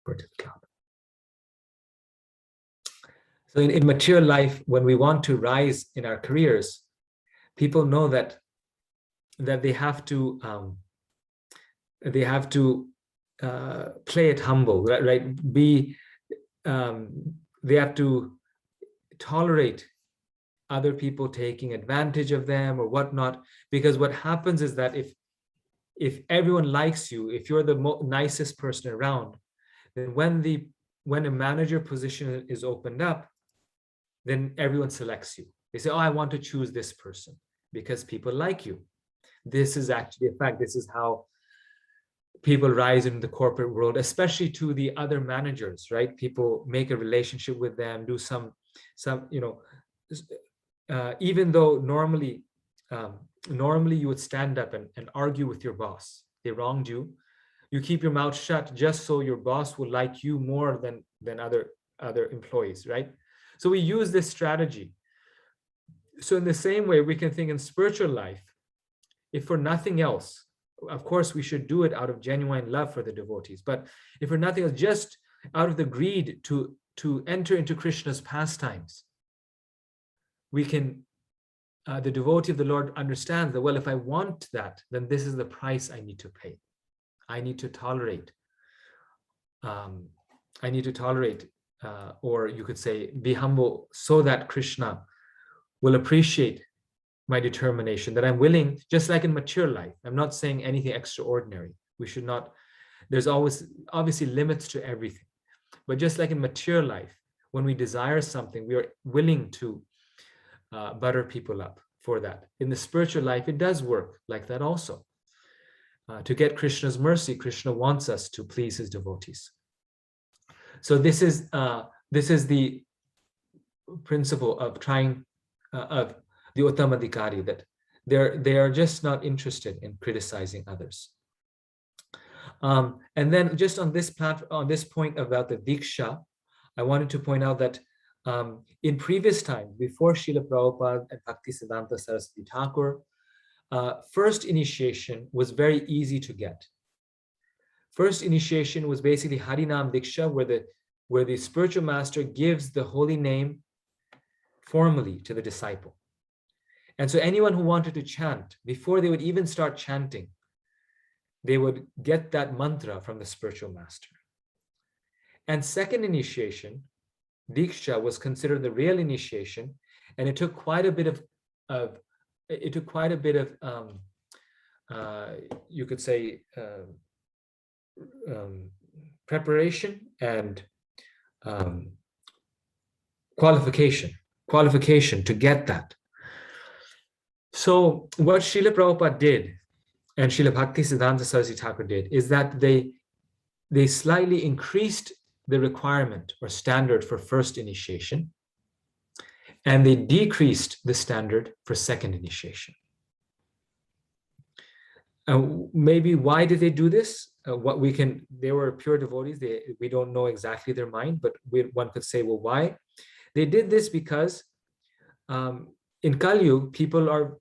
upward to the cloud. So in material life, when we want to rise in our careers, people know that they have to play it humble, right? They have to tolerate other people taking advantage of them or whatnot, because what happens is that if everyone likes you, if you're the nicest person around, then when a manager position is opened up, then everyone selects you. They say, oh, I want to choose this person because people like you. This is actually a fact. This is how people rise in the corporate world, especially to the other managers, right? People make a relationship with them, do some, even though normally you would stand up and argue with your boss. They wronged you. You keep your mouth shut just so your boss will like you more than other employees, right? So we use this strategy. So in the same way, we can think in spiritual life, if for nothing else, of course, we should do it out of genuine love for the devotees, but if for nothing else, just out of the greed to enter into Krishna's pastimes, we can, the devotee of the Lord understands that, well, if I want that, then this is the price I need to pay. I need to tolerate. Or you could say, be humble so that Krishna will appreciate my determination, that I'm willing, just like in mature life. I'm not saying anything extraordinary. We should not, there's always obviously limits to everything. But just like in mature life, when we desire something, we are willing to butter people up for that. In the spiritual life, it does work like that also. To get Krishna's mercy, Krishna wants us to please his devotees. So this is the principle of trying of the Uttamadhikari, that they are just not interested in criticizing others. And then just on this point about the Diksha, I wanted to point out that in previous times, before Srila Prabhupada and Bhaktisiddhanta Saraswati Thakur, first initiation was very easy to get. First initiation was basically Harinam Diksha, where the spiritual master gives the holy name formally to the disciple. And so anyone who wanted to chant, before they would even start chanting, they would get that mantra from the spiritual master. And second initiation, Diksha, was considered the real initiation, and it took quite a bit of you could say preparation and qualification to get that. So what Srila Prabhupada did and Srila Bhaktisiddhanta Saraswati Thakur did is that they slightly increased the requirement or standard for first initiation, and they decreased the standard for second initiation. Maybe why did they do this? They were pure devotees. We don't know exactly their mind, but one could say, well, why? They did this because in Kali Yuga, people are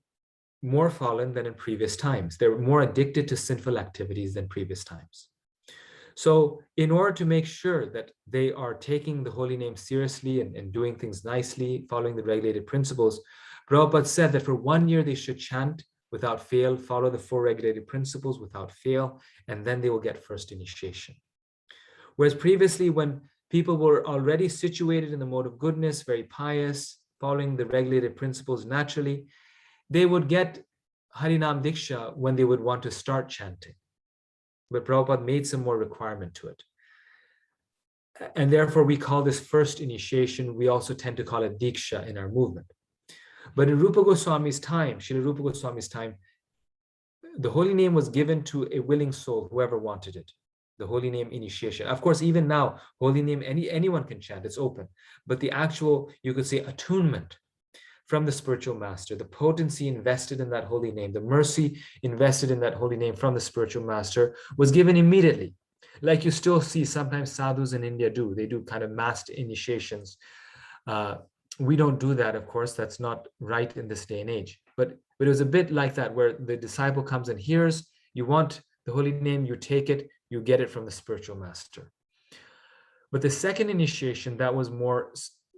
more fallen than in previous times. They're more addicted to sinful activities than previous times. So in order to make sure that they are taking the holy name seriously and doing things nicely, following the regulated principles, Prabhupada said that for 1 year they should chant without fail, follow the 4 regulated principles without fail, and then they will get first initiation. Whereas previously, when people were already situated in the mode of goodness, very pious, following the regulated principles naturally, they would get Harinam Diksha when they would want to start chanting. But Prabhupada made some more requirement to it. And therefore, we call this first initiation. We also tend to call it Diksha in our movement. But in Rupa Goswami's time, Srila Rupa Goswami's time, the holy name was given to a willing soul, whoever wanted it. The holy name initiation. Of course, even now, holy name, anyone can chant, it's open. But the actual, you could say, attunement from the spiritual master, the potency invested in that holy name, the mercy invested in that holy name from the spiritual master was given immediately. Like you still see sometimes sadhus in India do. They do kind of massed initiations. We don't do that, of course. That's not right in this day and age. But it was a bit like that, where the disciple comes and hears, you want the holy name, you take it, you get it from the spiritual master. But the second initiation, that was more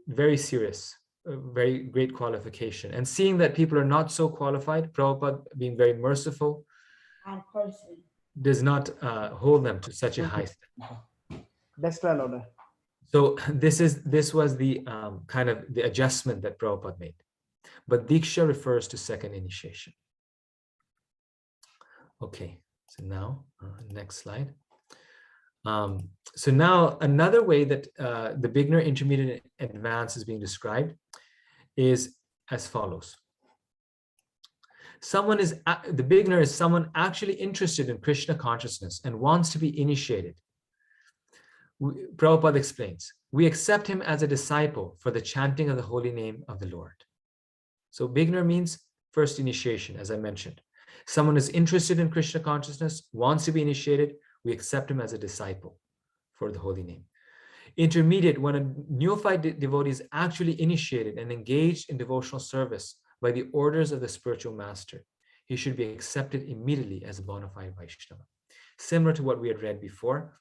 very serious, a very great qualification. And seeing that people are not so qualified, Prabhupada, being very merciful, does not hold them to such a high standard. So this was the kind of the adjustment that Prabhupada made. But Diksha refers to second initiation. Okay, so now next slide. So now another way that the beginner, intermediate, and advanced is being described is as follows. The beginner is someone actually interested in Krishna consciousness and wants to be initiated. Prabhupada explains, we accept him as a disciple for the chanting of the holy name of the Lord. So beginner means first initiation, as I mentioned. Someone is interested in Krishna consciousness, wants to be initiated, we accept him as a disciple for the holy name. Intermediate, when a neophyte devotee is actually initiated and engaged in devotional service by the orders of the spiritual master, he should be accepted immediately as a bona fide Vaishnava. Similar to what we had read before,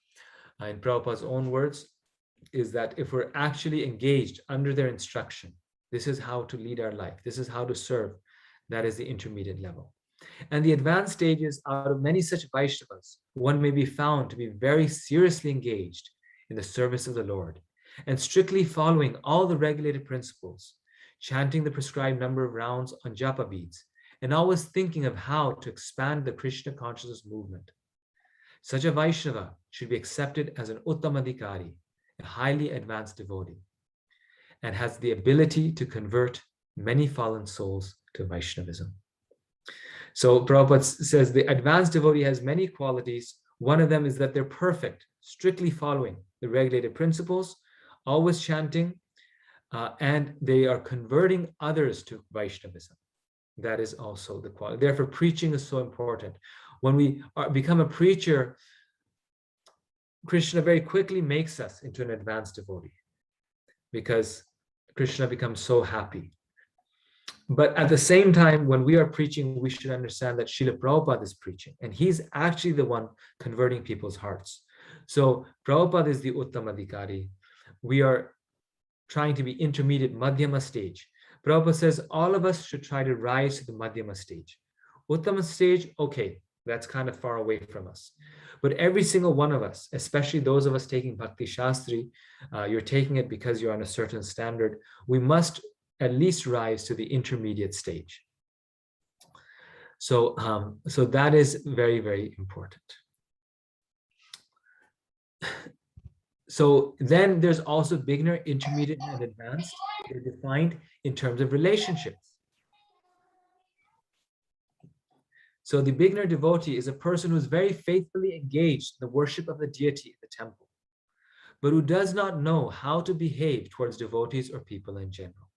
in Prabhupada's own words, is that if we're actually engaged under their instruction, this is how to lead our life, this is how to serve, that is the intermediate level. And the advanced stages, out of many such Vaishnavas, one may be found to be very seriously engaged in the service of the Lord and strictly following all the regulated principles, chanting the prescribed number of rounds on japa beads, and always thinking of how to expand the Krishna consciousness movement. Such a Vaishnava should be accepted as an Uttamadhikari, a highly advanced devotee, and has the ability to convert many fallen souls to Vaishnavism. So Prabhupada says the advanced devotee has many qualities. One of them is that they're perfect, strictly following the regulated principles, always chanting, and they are converting others to Vaishnavism. That is also the quality. Therefore, preaching is so important. When we become a preacher, Krishna very quickly makes us into an advanced devotee because Krishna becomes so happy. But at the same time, when we are preaching, we should understand that Srila Prabhupada is preaching, and he's actually the one converting people's hearts. So Prabhupada is the Uttamadhikari. We are trying to be intermediate, Madhyama stage. Prabhupada says all of us should try to rise to the Madhyama stage. Uttama stage, okay, that's kind of far away from us. But every single one of us, especially those of us taking Bhakti Shastri, you're taking it because you're on a certain standard, we must at least rise to the intermediate stage. So, so that is very, very important. So then there's also beginner, intermediate, and advanced. They're defined in terms of relationships. So the beginner devotee is a person who's very faithfully engaged in the worship of the deity in the temple, but who does not know how to behave towards devotees or people in general.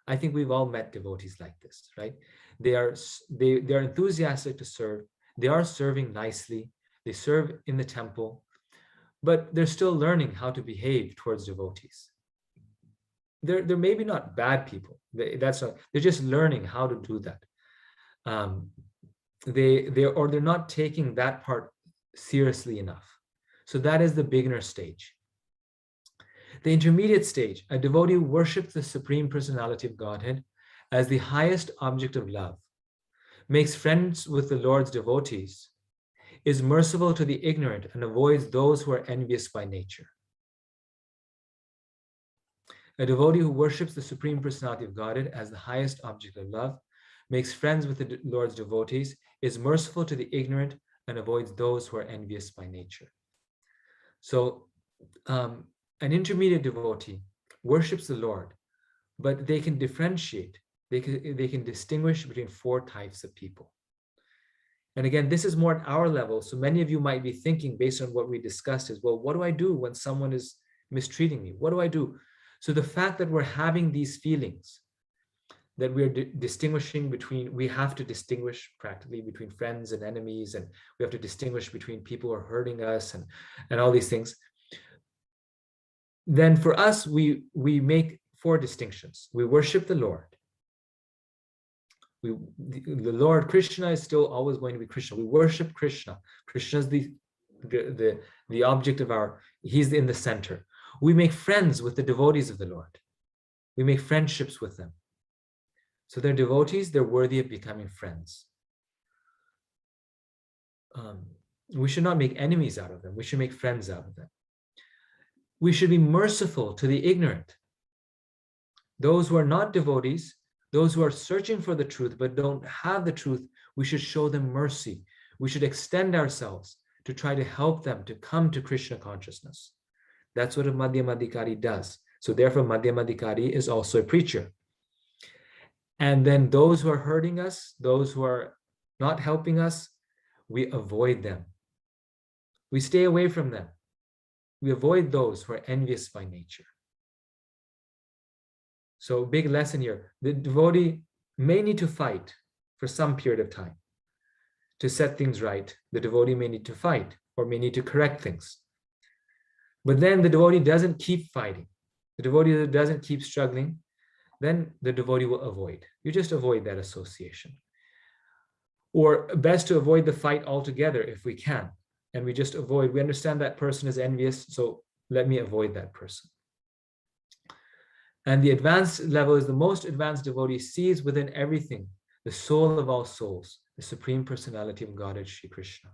I think we've all met devotees like this, right? They are enthusiastic to serve. They are serving nicely. They serve in the temple, but they're still learning how to behave towards devotees. They're maybe not bad people. They're just learning how to do that. They're not taking that part seriously enough. So that is the beginner stage. The intermediate stage, a devotee who worships the Supreme Personality of Godhead as the highest object of love, makes friends with the Lord's devotees, is merciful to the ignorant, and avoids those who are envious by nature. A devotee who worships the Supreme Personality of Godhead as the highest object of love, makes friends with the Lord's devotees, is merciful to the ignorant, and avoids those who are envious by nature. So an intermediate devotee worships the Lord, but they can differentiate, they can distinguish between four types of people. And again, this is more at our level. So many of you might be thinking, based on what we discussed, is, well, what do I do when someone is mistreating me? What do I do? So the fact that we're having these feelings, that we're distinguishing between, we have to distinguish practically between friends and enemies, and we have to distinguish between people who are hurting us and all these things. Then for us, we make four distinctions. We worship the Lord. The Lord Krishna is still always going to be Krishna. We worship Krishna. Krishna is the the object of our, he's in the center. We make friends with the devotees of the Lord. We make friendships with them. So they're devotees, they're worthy of becoming friends. We should not make enemies out of them. We should make friends out of them. We should be merciful to the ignorant. Those who are not devotees, those who are searching for the truth but don't have the truth, we should show them mercy. We should extend ourselves to try to help them to come to Krishna consciousness. That's what a Madhyamadikari does. So therefore, Madhyamadikari is also a preacher. And then those who are hurting us, those who are not helping us, we avoid them. We stay away from them. We avoid those who are envious by nature. So big lesson here. The devotee may need to fight for some period of time. To set things right, the devotee may need to fight or may need to correct things. But then the devotee doesn't keep fighting. The devotee doesn't keep struggling. Then the devotee will avoid. You just avoid that association. Or best to avoid the fight altogether if we can. And we just avoid, we understand that person is envious, so let me avoid that person. And the advanced level is the most advanced devotee sees within everything the soul of all souls, the Supreme Personality of Godhead, Shri Krishna.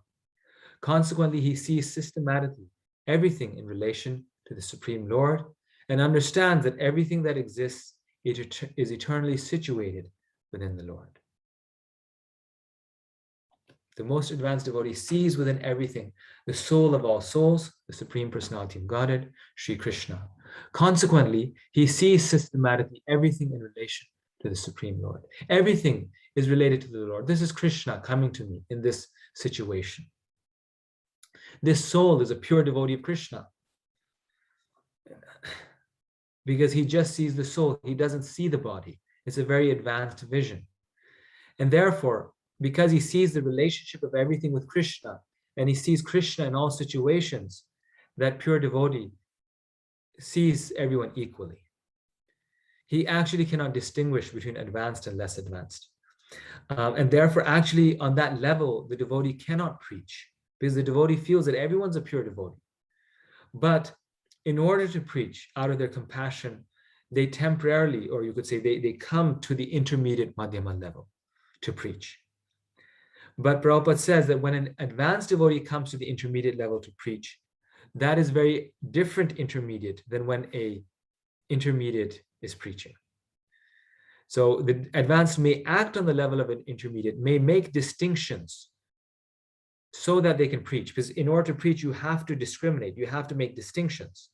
Consequently, he sees systematically everything in relation to the Supreme Lord and understands that everything that exists is eternally situated within the Lord. The most advanced devotee sees within everything the soul of all souls, the Supreme Personality of Godhead, Shri Krishna. Consequently, he sees systematically everything in relation to the Supreme Lord. Everything is related to the Lord. This is Krishna coming to me in this situation. This soul is a pure devotee of Krishna because he just sees the soul. He doesn't see the body. It's a very advanced vision. And therefore, because he sees the relationship of everything with Krishna, and he sees Krishna in all situations, that pure devotee sees everyone equally. He actually cannot distinguish between advanced and less advanced. And therefore, actually, on that level, the devotee cannot preach because the devotee feels that everyone's a pure devotee. But in order to preach out of their compassion, they temporarily, or you could say they come to the intermediate Madhyama level to preach. But Prabhupada says that when an advanced devotee comes to the intermediate level to preach, that is very different intermediate than when a intermediate is preaching. So the advanced may act on the level of an intermediate, may make distinctions so that they can preach. Because in order to preach, you have to discriminate, you have to make distinctions.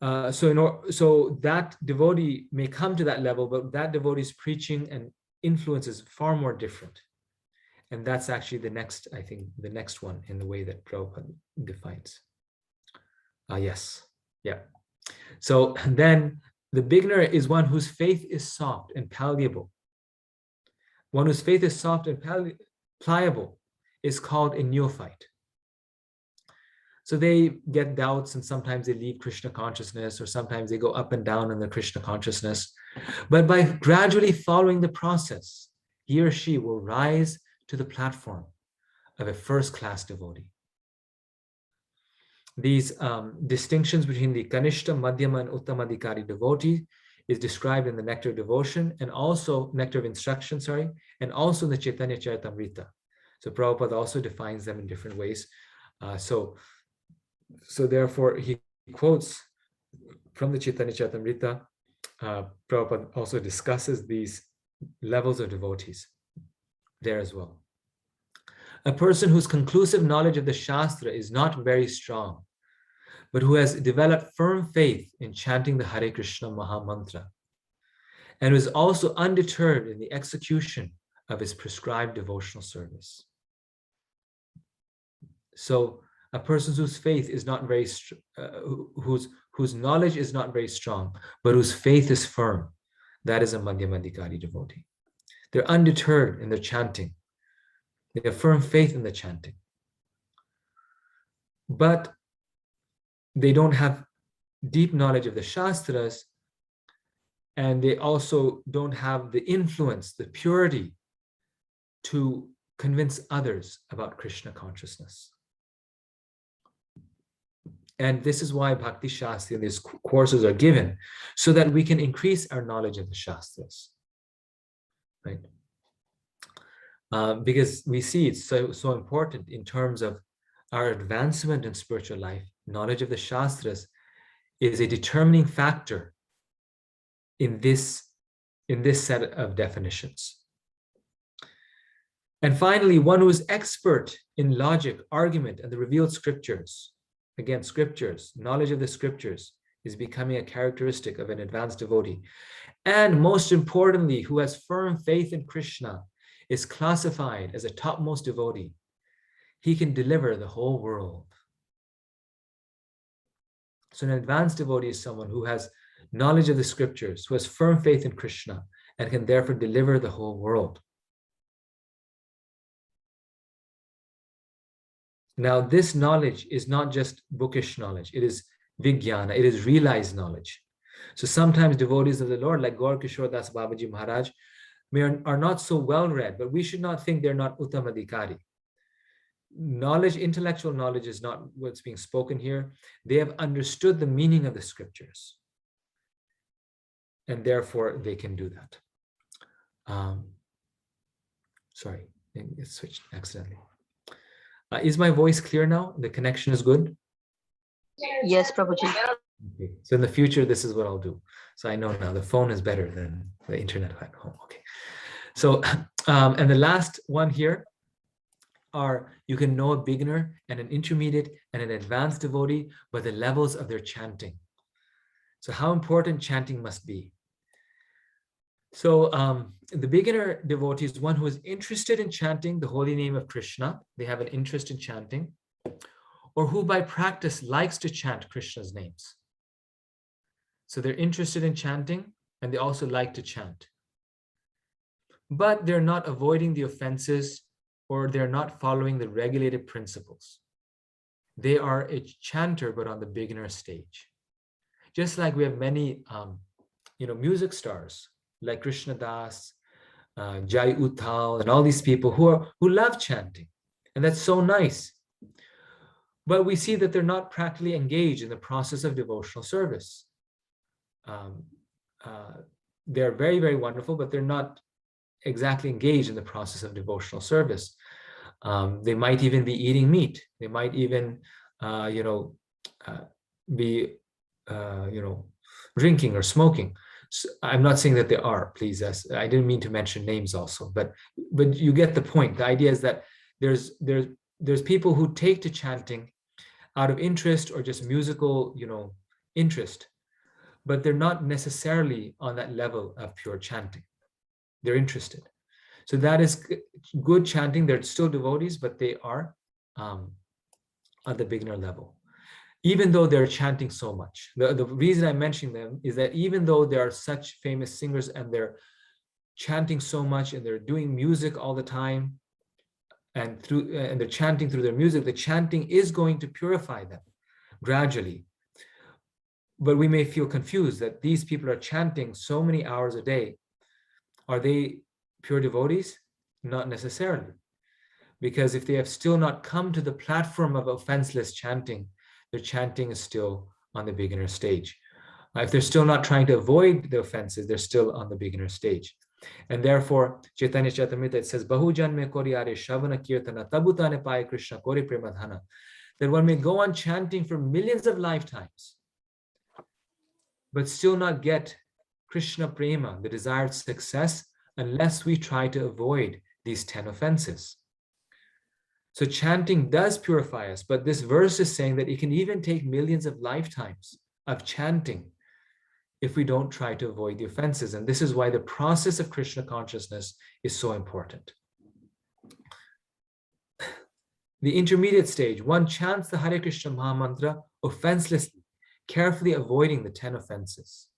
So that devotee may come to that level, but that devotee's preaching and influence is far more different. And that's actually the next, I think, the next one in the way that Prabhupada defines. Yes, yeah. So then the beginner is one whose faith is soft and palliable. One whose faith is soft and pliable is called a neophyte. So they get doubts and sometimes they leave Krishna consciousness or sometimes they go up and down in the Krishna consciousness. But by gradually following the process, he or she will rise to the platform of a first-class devotee. These distinctions between the Kanishta, Madhyama, and Uttamadikari devotee is described in the Nectar of Devotion and also Nectar of Instruction, and also in the Chaitanya Charitamrita. So Prabhupada also defines them in different ways. So therefore, he quotes from the Chaitanya Charitamrita. Prabhupada also discusses these levels of devotees there as well. A person whose conclusive knowledge of the Shastra is not very strong, but who has developed firm faith in chanting the Hare Krishna Maha Mantra, and who is also undeterred in the execution of his prescribed devotional service. So a person whose faith is not very, whose knowledge is not very strong, but whose faith is firm, that is a Madhyamadikari devotee. They're undeterred in their chanting. They have firm faith in the chanting. But they don't have deep knowledge of the Shastras, and they also don't have the influence, the purity to convince others about Krishna consciousness. And this is why Bhakti Shastri and these courses are given, so that we can increase our knowledge of the Shastras, right? Because we see it's so important in terms of our advancement in spiritual life. Knowledge of the Shastras is a determining factor in this set of definitions. And finally, one who is expert in logic, argument, and the revealed scriptures. Again, scriptures, knowledge of the scriptures is becoming a characteristic of an advanced devotee. And most importantly, who has firm faith in Krishna is classified as a topmost devotee. He can deliver the whole world. So an advanced devotee is someone who has knowledge of the scriptures, who has firm faith in Krishna, and can therefore deliver the whole world. Now, this knowledge is not just bookish knowledge, it is vijnana, it is realized knowledge. So sometimes devotees of the Lord, like Gaur Kishore Das Babaji Maharaj, are not so well read, but we should not think they're not uttamadhikari. Knowledge, intellectual knowledge is not what's being spoken here. They have understood the meaning of the scriptures, and therefore they can do that. Sorry, it switched accidentally. Is my voice clear now? The connection is good? Yes, Prabhuji. Okay. So in the future, this is what I'll do. So I know now the phone is better than the internet at home. Okay. So, and the last one here are, you can know a beginner and an intermediate and an advanced devotee by the levels of their chanting. So how important chanting must be. So the beginner devotee is one who is interested in chanting the holy name of Krishna. They have an interest in chanting, or who by practice likes to chant Krishna's names. So they're interested in chanting and they also like to chant. But they're not avoiding the offenses, or they're not following the regulated principles. They are a chanter, but on the beginner stage. Just like we have many music stars like Krishna Das, Jai Uthal, and all these people who love chanting. And that's so nice. But we see that they're not practically engaged in the process of devotional service. They're very, very wonderful, but they're not exactly engaged in the process of devotional service. They might even be eating meat. They might even, be, drinking or smoking. So I'm not saying that they are, please. I didn't mean to mention names also, but you get the point. The idea is that there's people who take to chanting out of interest or just musical, interest, but they're not necessarily on that level of pure chanting. They're interested. So that is good chanting. They're still devotees, but they are at the beginner level. Even though they're chanting so much. The reason I'm mentioning them is that even though they are such famous singers and they're chanting so much and they're doing music all the time and they're chanting through their music, the chanting is going to purify them gradually. But we may feel confused that these people are chanting so many hours a day. Are they pure devotees? Not necessarily. Because if they have still not come to the platform of offenseless chanting, their chanting is still on the beginner stage. If they're still not trying to avoid the offenses, they're still on the beginner stage. And therefore, Chaitanya Charitamrita, it says, Bahu janme koriyare shavana kirtana tabutane paye Krishna kori premadhana. That one may go on chanting for millions of lifetimes, but still not get Krishna prema, the desired success, unless we try to avoid these 10 offenses. So chanting does purify us, but this verse is saying that it can even take millions of lifetimes of chanting if we don't try to avoid the offenses. And this is why the process of Krishna consciousness is so important. The intermediate stage, one chants the Hare Krishna Mahamantra offenselessly, carefully avoiding the 10 offenses.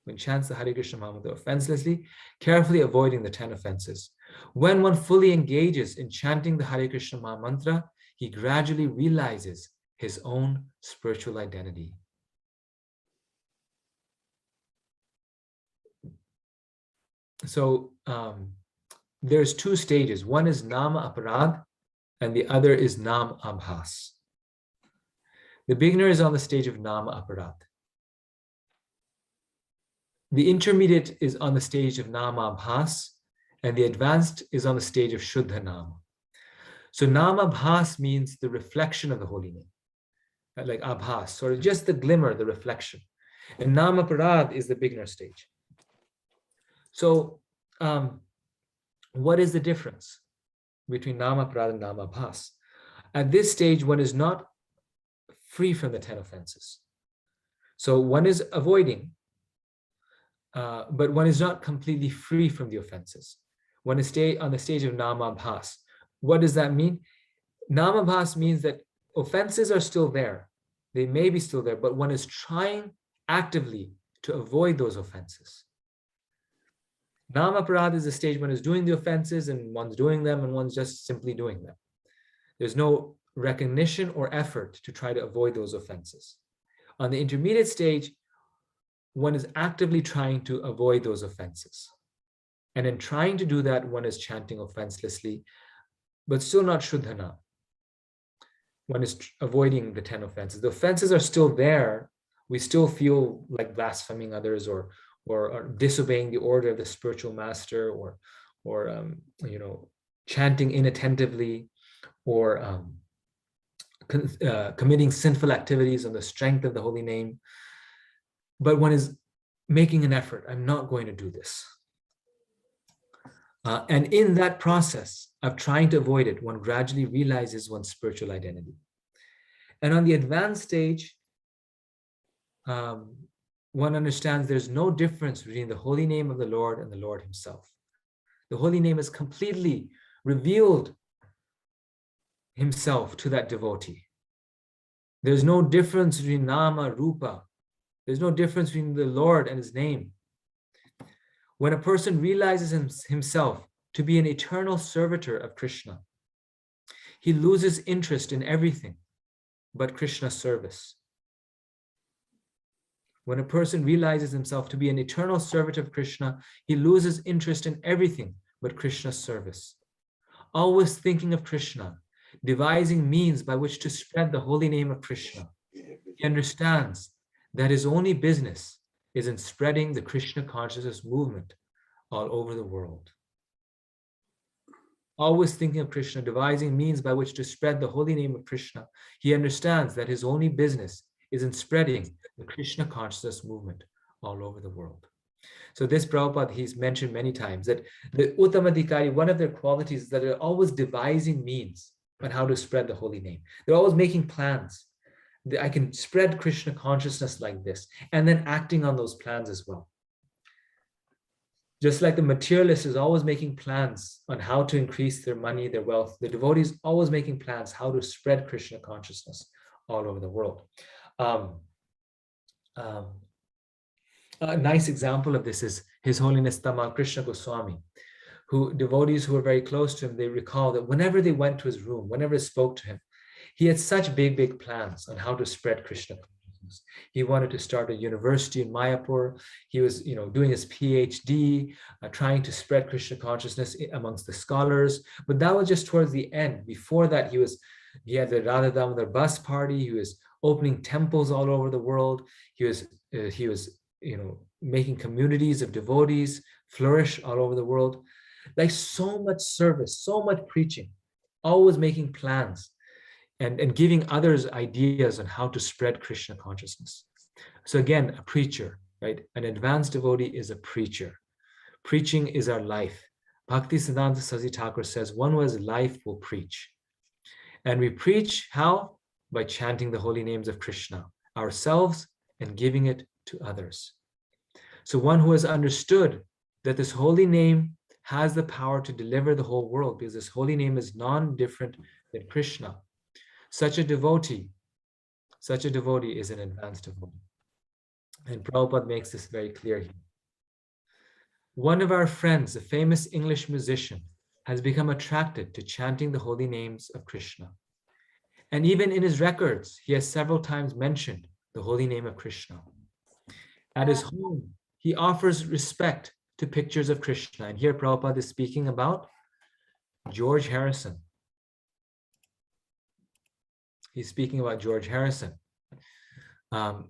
One chants the Hare Krishna Mahamantra offenselessly, carefully avoiding the 10 offenses. When one fully engages in chanting the Hare Krishna Mahamantra, he gradually realizes his own spiritual identity. So there's two stages. One is nama aparad and the other is nam abhas. The beginner is on the stage of nama aparad. The intermediate is on the stage of nama abhas, and the advanced is on the stage of shuddha nama. So nama abhas means the reflection of the holy name, like abhas, sort of just the glimmer, the reflection. And nama aparad is the beginner stage. So what is the difference between nama aparad and nama abhas? At this stage, one is not free from the 10 offenses. So one is avoiding, but one is not completely free from the offenses. One is on the stage of nama abhas. What does that mean? Nama abhas means that offenses are still there. They may be still there, but one is trying actively to avoid those offenses. Nama aparad is the stage one is doing the offenses and one's doing them and one's just simply doing them. There's no recognition or effort to try to avoid those offenses. On the intermediate stage, one is actively trying to avoid those offenses. And in trying to do that, one is chanting offenselessly, but still not shuddhana. One is avoiding the 10 offenses. The offenses are still there. We still feel like blaspheming others or disobeying the order of the spiritual master or chanting inattentively or committing sinful activities on the strength of the holy name. But one is making an effort. I'm not going to do this. And in that process of trying to avoid it, one gradually realizes one's spiritual identity. And on the advanced stage, one understands there's no difference between the holy name of the Lord and the Lord himself. The holy name has completely revealed himself to that devotee. There's no difference between nama, rupa. There's no difference between the Lord and his name. When a person realizes himself to be an eternal servitor of Krishna, he loses interest in everything but Krishna's service. When a person realizes himself to be an eternal servant of Krishna, he loses interest in everything but Krishna's service. Always thinking of Krishna, devising means by which to spread the holy name of Krishna. He understands that his only business is in spreading the Krishna consciousness movement all over the world. Always thinking of Krishna, devising means by which to spread the holy name of Krishna. He understands that his only business is in spreading the Krishna consciousness movement all over the world. So this Prabhupada, he's mentioned many times that the Uttamadhikari, one of their qualities is that they're always devising means on how to spread the holy name. They're always making plans. I can spread Krishna consciousness like this, and then acting on those plans as well. Just like the materialist is always making plans on how to increase their money, their wealth, the devotee is always making plans how to spread Krishna consciousness all over the world. A nice example of this is His Holiness Tamal Krishna Goswami, who devotees who were very close to him, they recall that whenever they went to his room, whenever they spoke to him, he had such big plans on how to spread Krishna consciousness. He wanted to start a university in Mayapur. He was, doing his PhD, trying to spread Krishna consciousness amongst the scholars. But that was just towards the end. Before that, he had the Radha Damodar bus party. He was opening temples all over the world. He was making communities of devotees flourish all over the world. Like so much service, so much preaching, always making plans and giving others ideas on how to spread Krishna consciousness. So again, a preacher, right? An advanced devotee is a preacher. Preaching is our life. Bhakti Siddhanta Saraswati Thakur says, one who has life will preach. And we preach how? By chanting the holy names of Krishna ourselves and giving it to others. So one who has understood that this holy name has the power to deliver the whole world, because this holy name is non-different than Krishna. Such a devotee is an advanced devotee. And Prabhupada makes this very clear here. One of our friends, a famous English musician, has become attracted to chanting the holy names of Krishna. And even in his records, he has several times mentioned the holy name of Krishna. At his home, he offers respect to pictures of Krishna. And here Prabhupada is speaking about George Harrison. He's speaking about George Harrison. And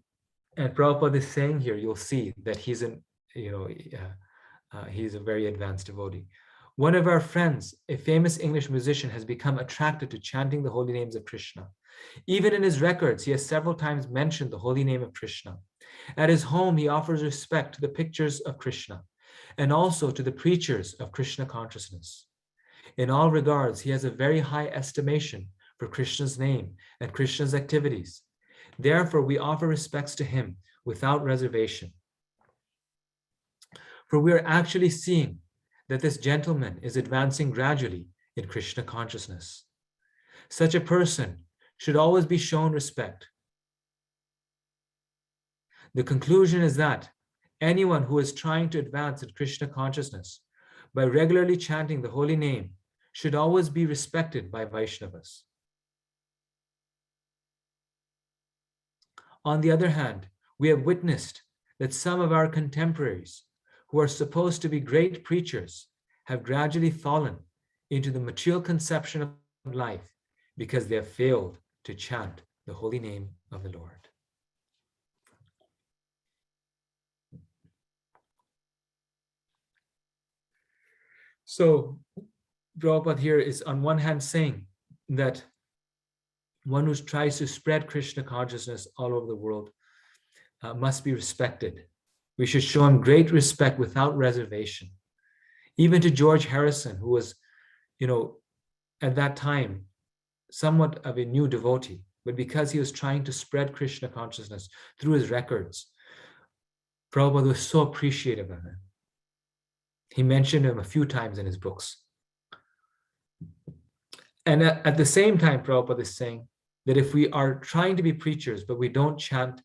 Prabhupada is saying here, you'll see that he's he's a very advanced devotee. One of our friends, a famous English musician, has become attracted to chanting the holy names of Krishna. Even in his records, he has several times mentioned the holy name of Krishna. At his home, he offers respect to the pictures of Krishna and also to the preachers of Krishna consciousness. In all regards, he has a very high estimation for Krishna's name and Krishna's activities. Therefore, we offer respects to him without reservation. For we are actually seeing that this gentleman is advancing gradually in Krishna consciousness. Such a person should always be shown respect. The conclusion is that anyone who is trying to advance in Krishna consciousness by regularly chanting the holy name should always be respected by Vaishnavas. On the other hand, we have witnessed that some of our contemporaries who are supposed to be great preachers have gradually fallen into the material conception of life because they have failed to chant the holy name of the Lord. So Prabhupada here is on one hand saying that one who tries to spread Krishna consciousness all over the world must be respected. We should show him great respect without reservation. Even to George Harrison, who was, at that time, somewhat of a new devotee, but because he was trying to spread Krishna consciousness through his records, Prabhupada was so appreciative of him. He mentioned him a few times in his books. And at the same time, Prabhupada is saying that if we are trying to be preachers, but we don't chant,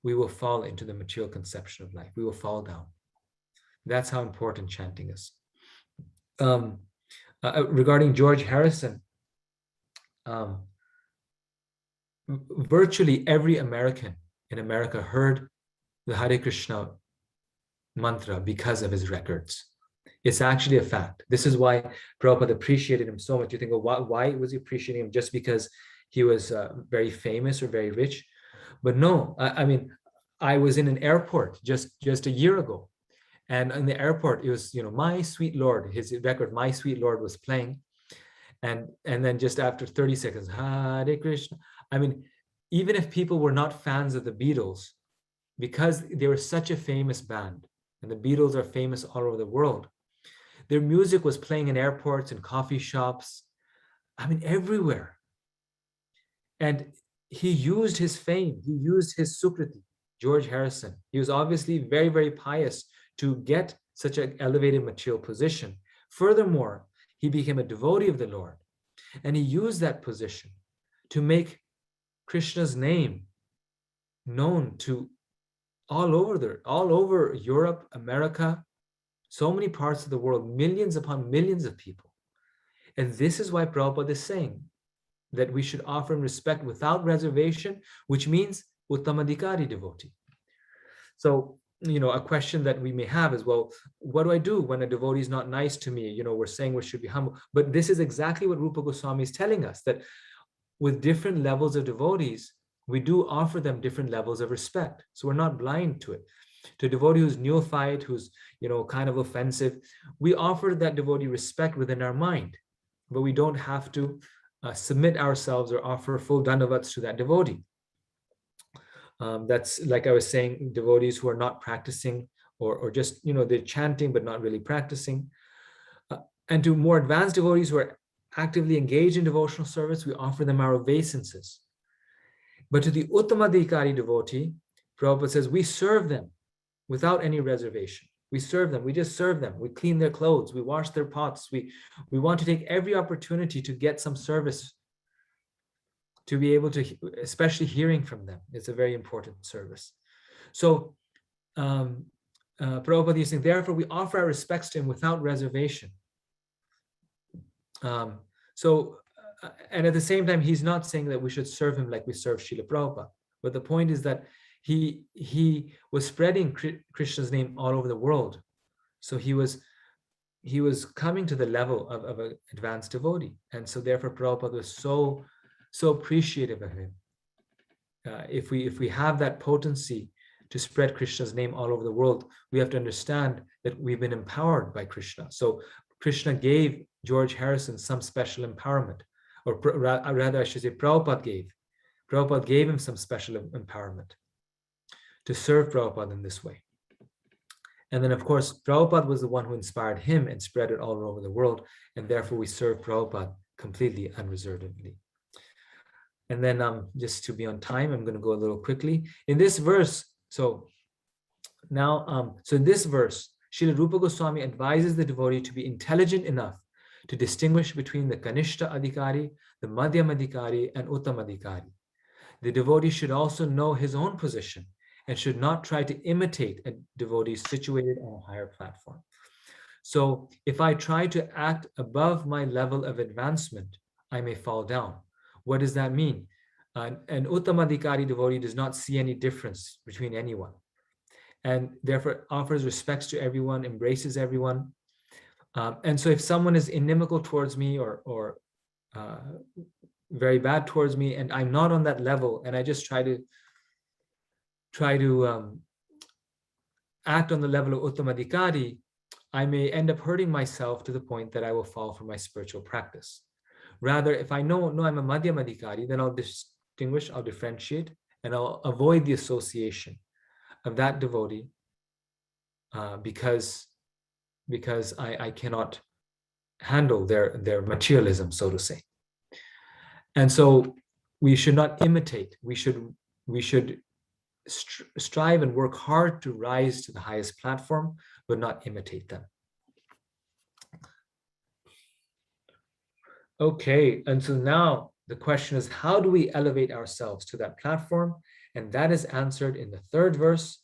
we will fall into the material conception of life. We will fall down. That's how important chanting is. Regarding George Harrison, virtually every American in America heard the Hare Krishna mantra because of his records. It's actually a fact. This is why Prabhupada appreciated him so much. You think, well, why was he appreciating him? Just because he was very famous or very rich? But no, I mean, I was in an airport just a year ago. And in the airport, it was, My Sweet Lord, his record, My Sweet Lord was playing. And then just after 30 seconds, Hare Krishna. I mean, even if people were not fans of the Beatles, because they were such a famous band, and the Beatles are famous all over the world, their music was playing in airports and coffee shops, I mean, everywhere. And he used his fame, he used his Sukriti, George Harrison. He was obviously very, very pious to get such an elevated material position. Furthermore, he became a devotee of the Lord, and he used that position to make Krishna's name known to all over Europe, America, so many parts of the world, millions upon millions of people. And this is why Prabhupada is saying that we should offer him respect without reservation, which means uttamadikari devotee. So, a question that we may have is, well, what do I do when a devotee is not nice to me? We're saying we should be humble. But this is exactly what Rupa Goswami is telling us, that with different levels of devotees, we do offer them different levels of respect. So we're not blind to it. To a devotee who's neophyte, who's, kind of offensive, we offer that devotee respect within our mind, but we don't have to submit ourselves or offer full dandavats to that devotee. That's, like I was saying, devotees who are not practicing or just, they're chanting but not really practicing. And to more advanced devotees who are actively engaged in devotional service, we offer them our obeisances. But to the uttamadikari devotee, Prabhupada says, we serve them without any reservation. We serve them. We just serve them. We clean their clothes. We wash their pots. We want to take every opportunity to get some service, to be able to, especially hearing from them. It's a very important service. So Prabhupada is saying, therefore, we offer our respects to him without reservation. And at the same time, he's not saying that we should serve him like we serve Srila Prabhupada. But the point is that he was spreading Krishna's name all over the world. So he was coming to the level of an advanced devotee. And so therefore Prabhupada was so appreciative of him. If we have that potency to spread Krishna's name all over the world, we have to understand that we've been empowered by Krishna. So Krishna gave George Harrison some special empowerment, or rather I should say Prabhupada gave him some special empowerment to serve Prabhupada in this way. And then, of course, Prabhupada was the one who inspired him and spread it all over the world. And therefore, we serve Prabhupada completely unreservedly. And then just to be on time, I'm going to go a little quickly. In this verse, so in this verse, Srila Rupa Goswami advises the devotee to be intelligent enough to distinguish between the Kanishta Adhikari, the Madhyam Adhikari, and Uttam Adhikari. The devotee should also know his own position and should not try to imitate a devotee situated on a higher platform. So if I try to act above my level of advancement, I may fall down. What does that mean? An Uttamadhikari devotee does not see any difference between anyone, and therefore offers respects to everyone, embraces everyone. And so if someone is inimical towards me or very bad towards me, and I'm not on that level, and I just try to act on the level of Uttamadhikari, I may end up hurting myself to the point that I will fall from my spiritual practice. Rather, if I know I'm a Madhyam Adhikari, then I'll distinguish, I'll differentiate, and I'll avoid the association of that devotee because I cannot handle their materialism, so to say. And so we should not imitate. We should strive and work hard to rise to the highest platform, but not imitate them. Okay, and so now the question is, how do we elevate ourselves to that platform? And that is answered in the third verse,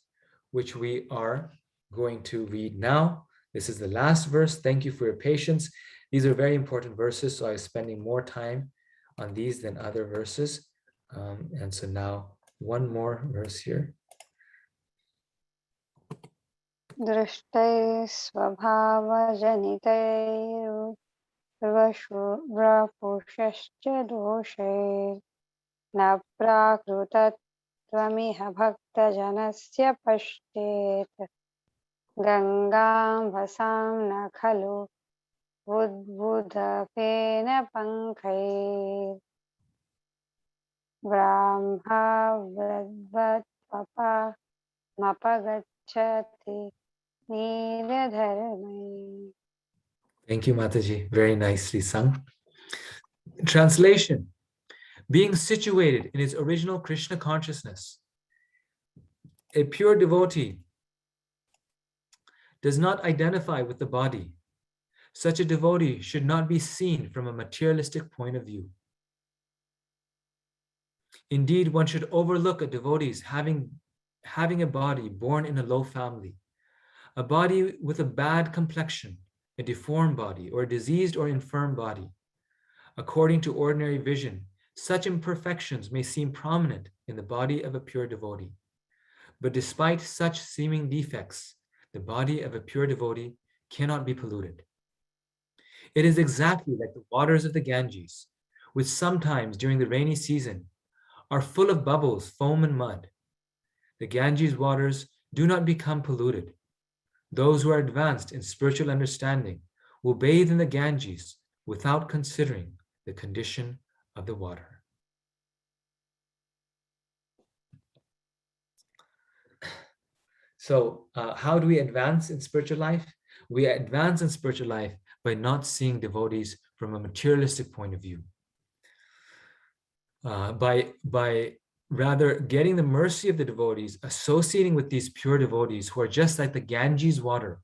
which we are going to read now. This is the last verse. Thank you for your patience. These are very important verses, so I was spending more time on these than other verses. And so now one more verse here. दृष्टैः स्वभावजनितैर्वपुषश्च दोषैर्न प्राकृतत्वमिह भक्तजनस्य पश्येत् गङ्गां वसां न खलु उद्बुधफेन पङ्खैः ब्राह्मवद्वत्पपामपगच्छति नीलधर्मै. Thank you, Mataji. Very nicely sung. Translation: being situated in its original Krishna consciousness, a pure devotee does not identify with the body. Such a devotee should not be seen from a materialistic point of view. Indeed, one should overlook a devotee's having a body born in a low family, a body with a bad complexion, a deformed body, or a diseased or infirm body. According to ordinary vision, such imperfections may seem prominent in the body of a pure devotee. But despite such seeming defects, the body of a pure devotee cannot be polluted. It is exactly like the waters of the Ganges, which sometimes during the rainy season are full of bubbles, foam, and mud. The Ganges waters do not become polluted. Those who are advanced in spiritual understanding will bathe in the Ganges without considering the condition of the water. So how do we advance in spiritual life? We advance in spiritual life by not seeing devotees from a materialistic point of view. By rather getting the mercy of the devotees, associating with these pure devotees who are just like the Ganges water,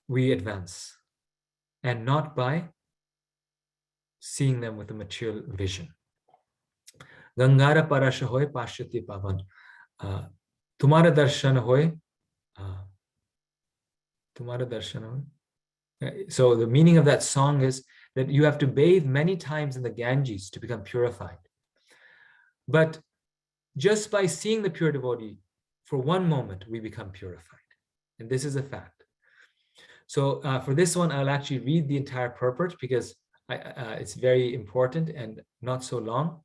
we advance, and not by seeing them with a material vision. Gangara parasha hoy pashyati pavan. Tumhara darshan hoy. Tumhara darshan hoy. So the meaning of that song is that you have to bathe many times in the Ganges to become purified. But just by seeing the pure devotee, for one moment, we become purified. And this is a fact. So for this one, I'll actually read the entire purport because it's very important and not so long.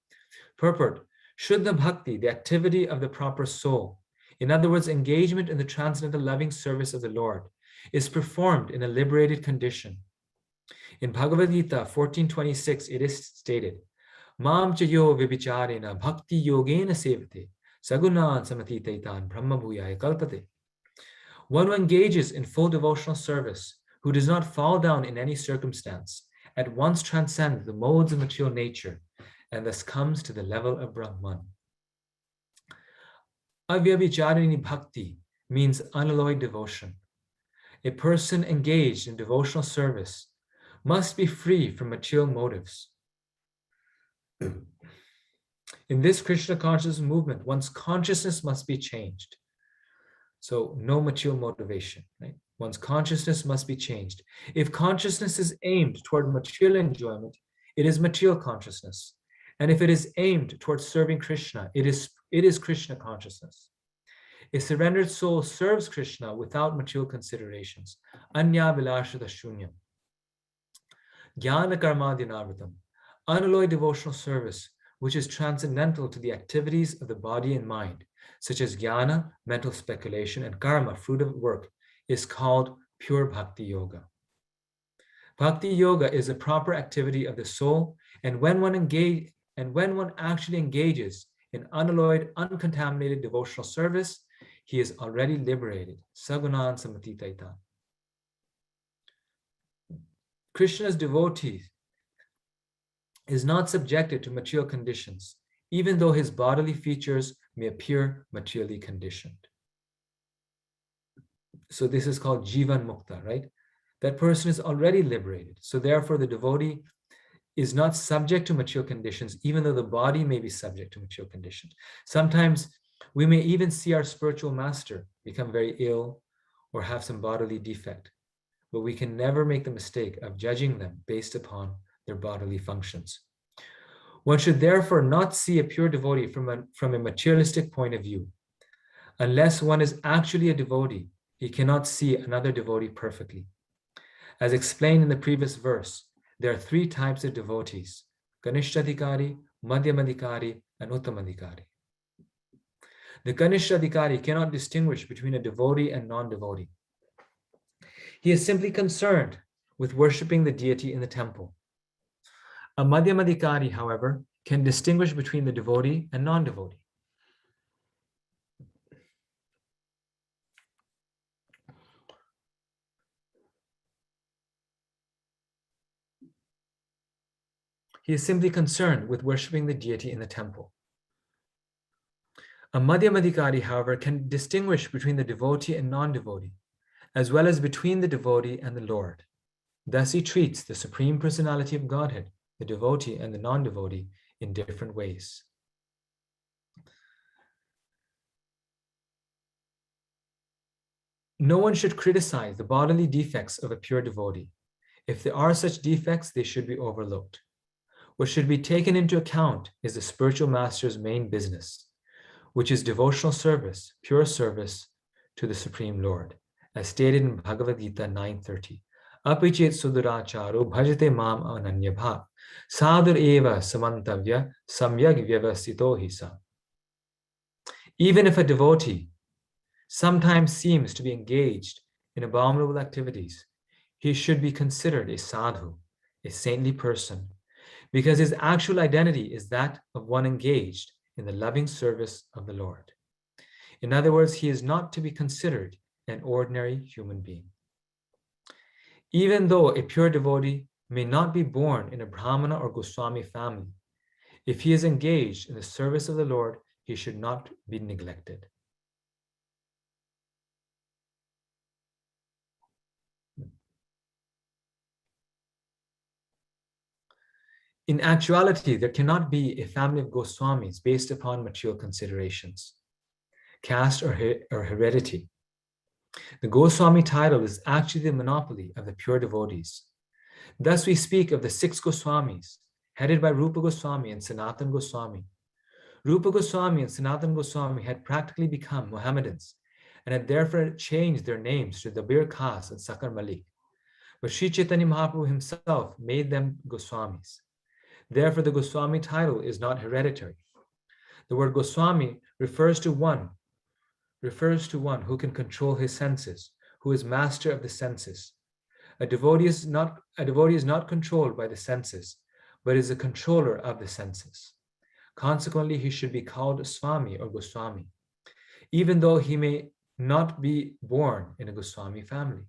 Purport: Shuddha Bhakti, the activity of the proper soul, in other words, engagement in the transcendental loving service of the Lord, is performed in a liberated condition. In Bhagavad Gita 14:26, it is stated, Mam chayo vibicharena bhakti yogena sevate sagunan samatitaitan brahma bhuyaya kalpate. One who engages in full devotional service, who does not fall down in any circumstance, at once transcends the modes of material nature and thus comes to the level of Brahman. Avyabhicharini bhakti means unalloyed devotion. A person engaged in devotional service must be free from material motives. In this Krishna consciousness movement, one's consciousness must be changed. So no material motivation, right? One's consciousness must be changed. If consciousness is aimed toward material enjoyment, it is material consciousness. And if it is aimed towards serving Krishna, it is Krishna consciousness. A surrendered soul serves Krishna without material considerations. Anya vilashata shunyam. Jnana karma dinavritam. Unalloyed devotional service, which is transcendental to the activities of the body and mind, such as jnana, mental speculation, and karma, fruit of work, is called pure bhakti yoga. Bhakti yoga is a proper activity of the soul, and when one actually engages in unalloyed, uncontaminated devotional service, he is already liberated. Sagunan samatitaita. Krishna's devotee is not subjected to material conditions, even though his bodily features may appear materially conditioned. So this is called Jivan Mukta, right? That person is already liberated. So therefore the devotee is not subject to material conditions, even though the body may be subject to material conditions. Sometimes we may even see our spiritual master become very ill or have some bodily defect, but we can never make the mistake of judging them based upon their bodily functions. One should therefore not see a pure devotee from a materialistic point of view. Unless one is actually a devotee, he cannot see another devotee perfectly. As explained in the previous verse, there are three types of devotees: Kanishthadikari, Madhyamadikari, and Uttamadikari. The Kanishthadikari cannot distinguish between a devotee and non-devotee. He is simply concerned with worshipping the deity in the temple. A Madhyamadikari, however, can distinguish between the devotee and non-devotee. He is simply concerned with worshipping the deity in the temple. A Madhyamadikari, however, can distinguish between the devotee and non-devotee, as well as between the devotee and the Lord. Thus he treats the Supreme Personality of Godhead, the devotee and the non-devotee, in different ways. No one should criticize the bodily defects of a pure devotee. If there are such defects, they should be overlooked. What should be taken into account is the spiritual master's main business, which is devotional service, pure service to the Supreme Lord, as stated in Bhagavad Gita 9:30. Apichet suduracharo bhajate mam ananya bhav sadhur eva samantavya samyag vyavasito hisa. Even if a devotee sometimes seems to be engaged in abominable activities, he should be considered a sadhu, a saintly person, because his actual identity is that of one engaged in the loving service of the Lord. In other words, he is not to be considered an ordinary human being. Even though a pure devotee may not be born in a Brahmana or Goswami family, if he is engaged in the service of the Lord, he should not be neglected. In actuality, there cannot be a family of Goswamis based upon material considerations, caste or heredity. The Goswami title is actually the monopoly of the pure devotees. Thus we speak of the 6 Goswamis, headed by Rupa Goswami and Sanatan Goswami. Rupa Goswami and Sanatan Goswami had practically become Mohammedans and had therefore changed their names to Dabir Khas and Sakar Malik. But Sri Chaitanya Mahaprabhu himself made them Goswamis. Therefore, the Goswami title is not hereditary. The word Goswami refers to one who can control his senses, who is master of the senses. A devotee is not controlled by the senses, but is a controller of the senses. Consequently, he should be called Swami or Goswami, even though he may not be born in a Goswami family.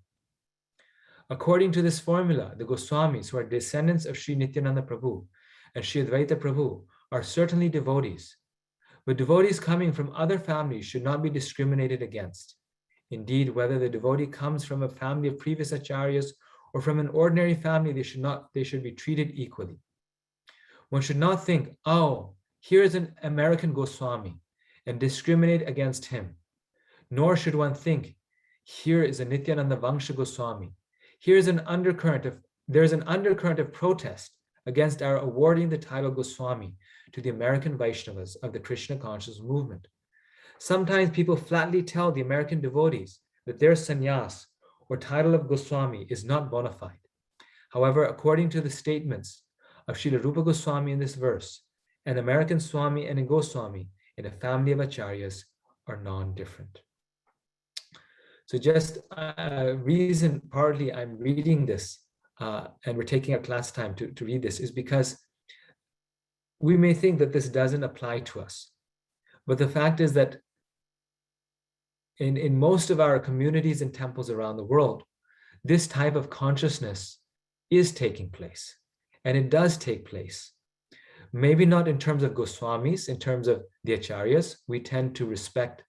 According to this formula, the Goswamis, who are descendants of Sri Nityananda Prabhu and Sri Advaita Prabhu, are certainly devotees. But devotees coming from other families should not be discriminated against. Indeed, whether the devotee comes from a family of previous acharyas or from an ordinary family, they should be treated equally. One should not think, oh, here is an American Goswami, and discriminate against him. Nor should one think, here is a Nityananda Vangsha Goswami. There's an undercurrent of protest against our awarding the title Goswami to the American Vaishnavas of the Krishna conscious movement. Sometimes people flatly tell the American devotees that their sannyas or title of Goswami is not bona fide. However, according to the statements of Srila Rupa Goswami in this verse, an American Swami and a Goswami in a family of acharyas are non-different. So just reason partly I'm reading this and we're taking our class time to read this is because we may think that this doesn't apply to us. But the fact is that in most of our communities and temples around the world, this type of consciousness is taking place. And it does take place. Maybe not in terms of Goswamis, in terms of the acharyas. We tend to respect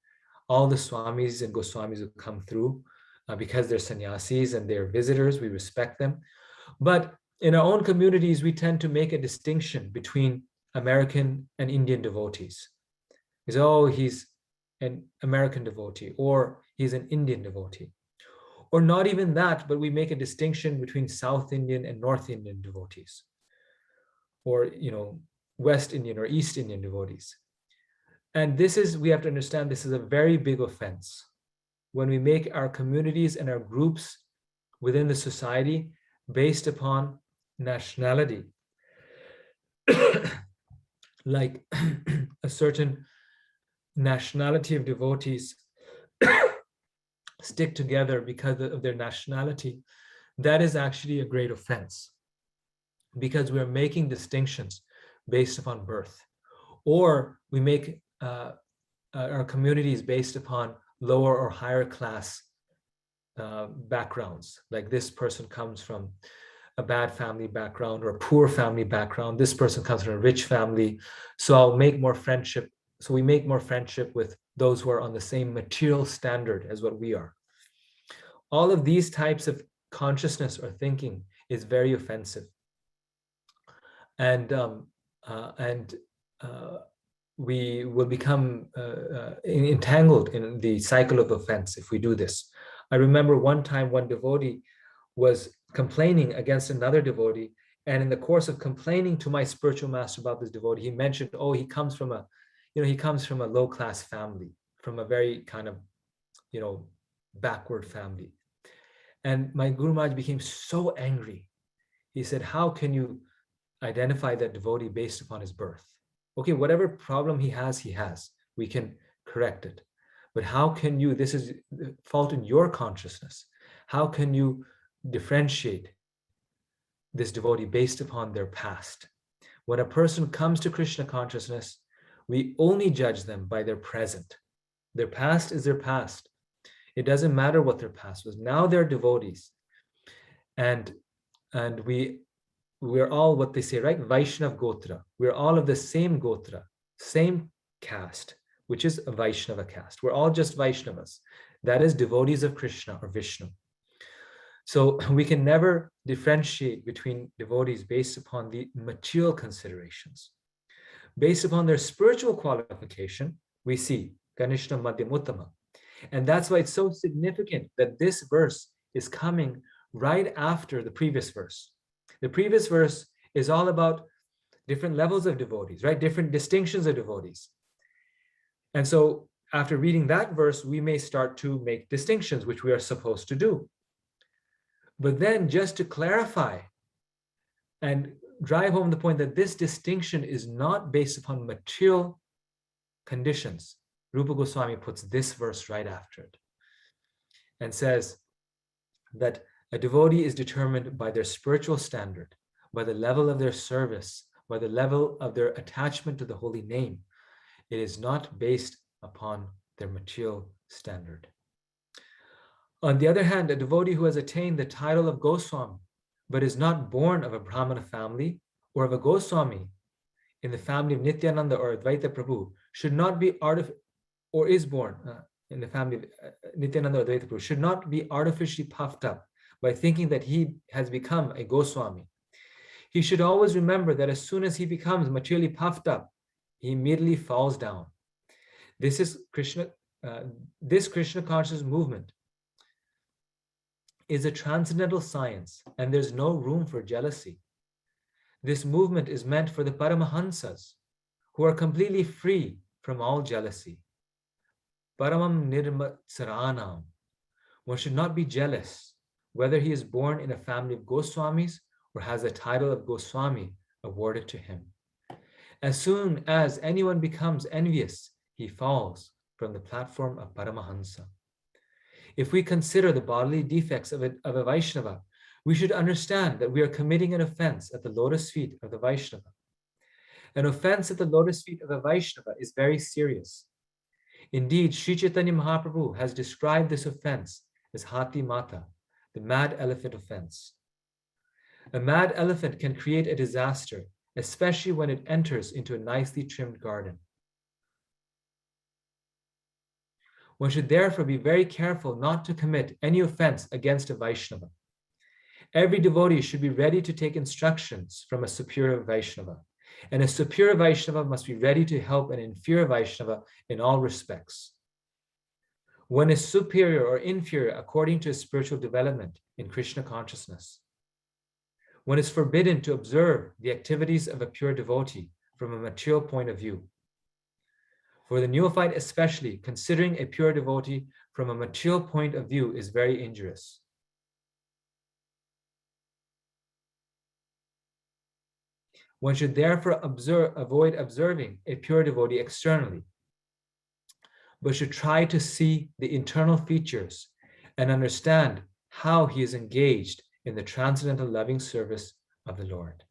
all the Swamis and Goswamis who come through because they're sannyasis and they're visitors. We respect them. But in our own communities, we tend to make a distinction between American and Indian devotees. Is, oh, he's an American devotee, or he's an Indian devotee. Or not even that, but we make a distinction between South Indian and North Indian devotees, or West Indian or East Indian devotees. And we have to understand, this is a very big offense when we make our communities and our groups within the society based upon nationality. Like a certain nationality of devotees stick together because of their nationality. That is actually a great offense, because we're making distinctions based upon birth, or we make our communities based upon lower or higher class backgrounds. Like this person comes from a bad family background or a poor family background. This person comes from a rich family. So I'll make more friendship. So we make more friendship with those who are on the same material standard as what we are. All of these types of consciousness or thinking is very offensive. And we will become entangled in the cycle of offense if we do this. I remember one time one devotee was complaining against another devotee, and in the course of complaining to my spiritual master about this devotee, he mentioned, oh, he comes from a low-class family, from a very kind of backward family. And my Guru Maharaj became so angry. He said, how can you identify that devotee based upon his birth? Okay, whatever problem he has, we can correct it. But how can you, this is the fault in your consciousness, how can you differentiate this devotee based upon their past? When a person comes to Krishna consciousness, we only judge them by their present. Their past is their past. It doesn't matter what their past was. Now they're devotees. And we're all what they say, right? Vaishnav Gotra. We're all of the same Gotra, same caste, which is a Vaishnava caste. We're all just Vaishnavas. That is devotees of Krishna or Vishnu. So we can never differentiate between devotees based upon the material considerations. Based upon their spiritual qualification, we see Ganishna Madhyam Uttama. And that's why it's so significant that this verse is coming right after the previous verse. The previous verse is all about different levels of devotees, right? Different distinctions of devotees. And so after reading that verse, we may start to make distinctions, which we are supposed to do. But then, just to clarify and drive home the point that this distinction is not based upon material conditions, Rupa Goswami puts this verse right after it and says that a devotee is determined by their spiritual standard, by the level of their service, by the level of their attachment to the holy name. It is not based upon their material standard. On the other hand, a devotee who has attained the title of Goswami, but is not born of a Brahmana family or of a Goswami in the family of Nityananda or Advaita Prabhu, should not be or is born in the family of Nityananda or Advaita Prabhu, should not be artificially puffed up by thinking that he has become a Goswami. He should always remember that as soon as he becomes materially puffed up, he immediately falls down. This Krishna conscious movement is a transcendental science, and there's no room for jealousy. This movement is meant for the Paramahansas, who are completely free from all jealousy. Paramam nirmatsaranam. One should not be jealous whether he is born in a family of Goswamis or has the title of Goswami awarded to him. As soon as anyone becomes envious, he falls from the platform of Paramahansa. If we consider the bodily defects of a Vaishnava, we should understand that we are committing an offense at the lotus feet of the Vaishnava. An offense at the lotus feet of a Vaishnava is very serious. Indeed, Sri Chaitanya Mahaprabhu has described this offense as Hati Mata, the mad elephant offense. A mad elephant can create a disaster, especially when it enters into a nicely trimmed garden. One should therefore be very careful not to commit any offense against a Vaishnava. Every devotee should be ready to take instructions from a superior Vaishnava, and a superior Vaishnava must be ready to help an inferior Vaishnava in all respects. One is superior or inferior according to his spiritual development in Krishna consciousness. One is forbidden to observe the activities of a pure devotee from a material point of view. For the neophyte especially, considering a pure devotee from a material point of view is very injurious. One should therefore avoid observing a pure devotee externally, but should try to see the internal features and understand how he is engaged in the transcendental loving service of the Lord.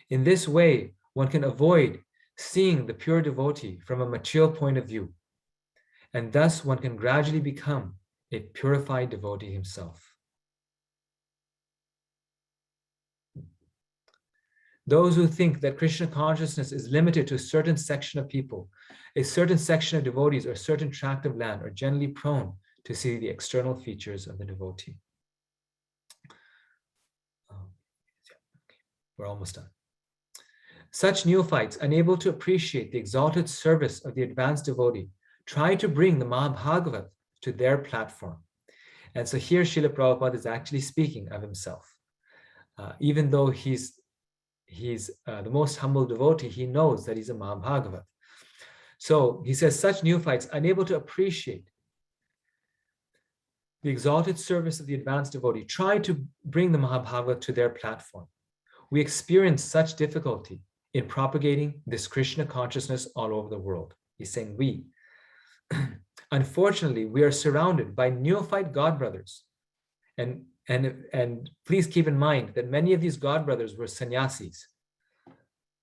In this way, one can avoid seeing the pure devotee from a material point of view, and thus one can gradually become a purified devotee himself. Those who think that Krishna consciousness is limited to a certain section of people, a certain section of devotees, or a certain tract of land are generally prone to see the external features of the devotee. We're almost done. Such neophytes, unable to appreciate the exalted service of the advanced devotee, try to bring the Mahabhagavat to their platform. And so here Srila Prabhupada is actually speaking of himself. Even though he's the most humble devotee, he knows that he's a Mahabhagavat. So he says, such neophytes, unable to appreciate the exalted service of the advanced devotee, try to bring the Mahabhagavat to their platform. We experience such difficulty in propagating this Krishna consciousness all over the world. He's saying we. Unfortunately, we are surrounded by neophyte godbrothers. And please keep in mind that many of these godbrothers were sannyasis.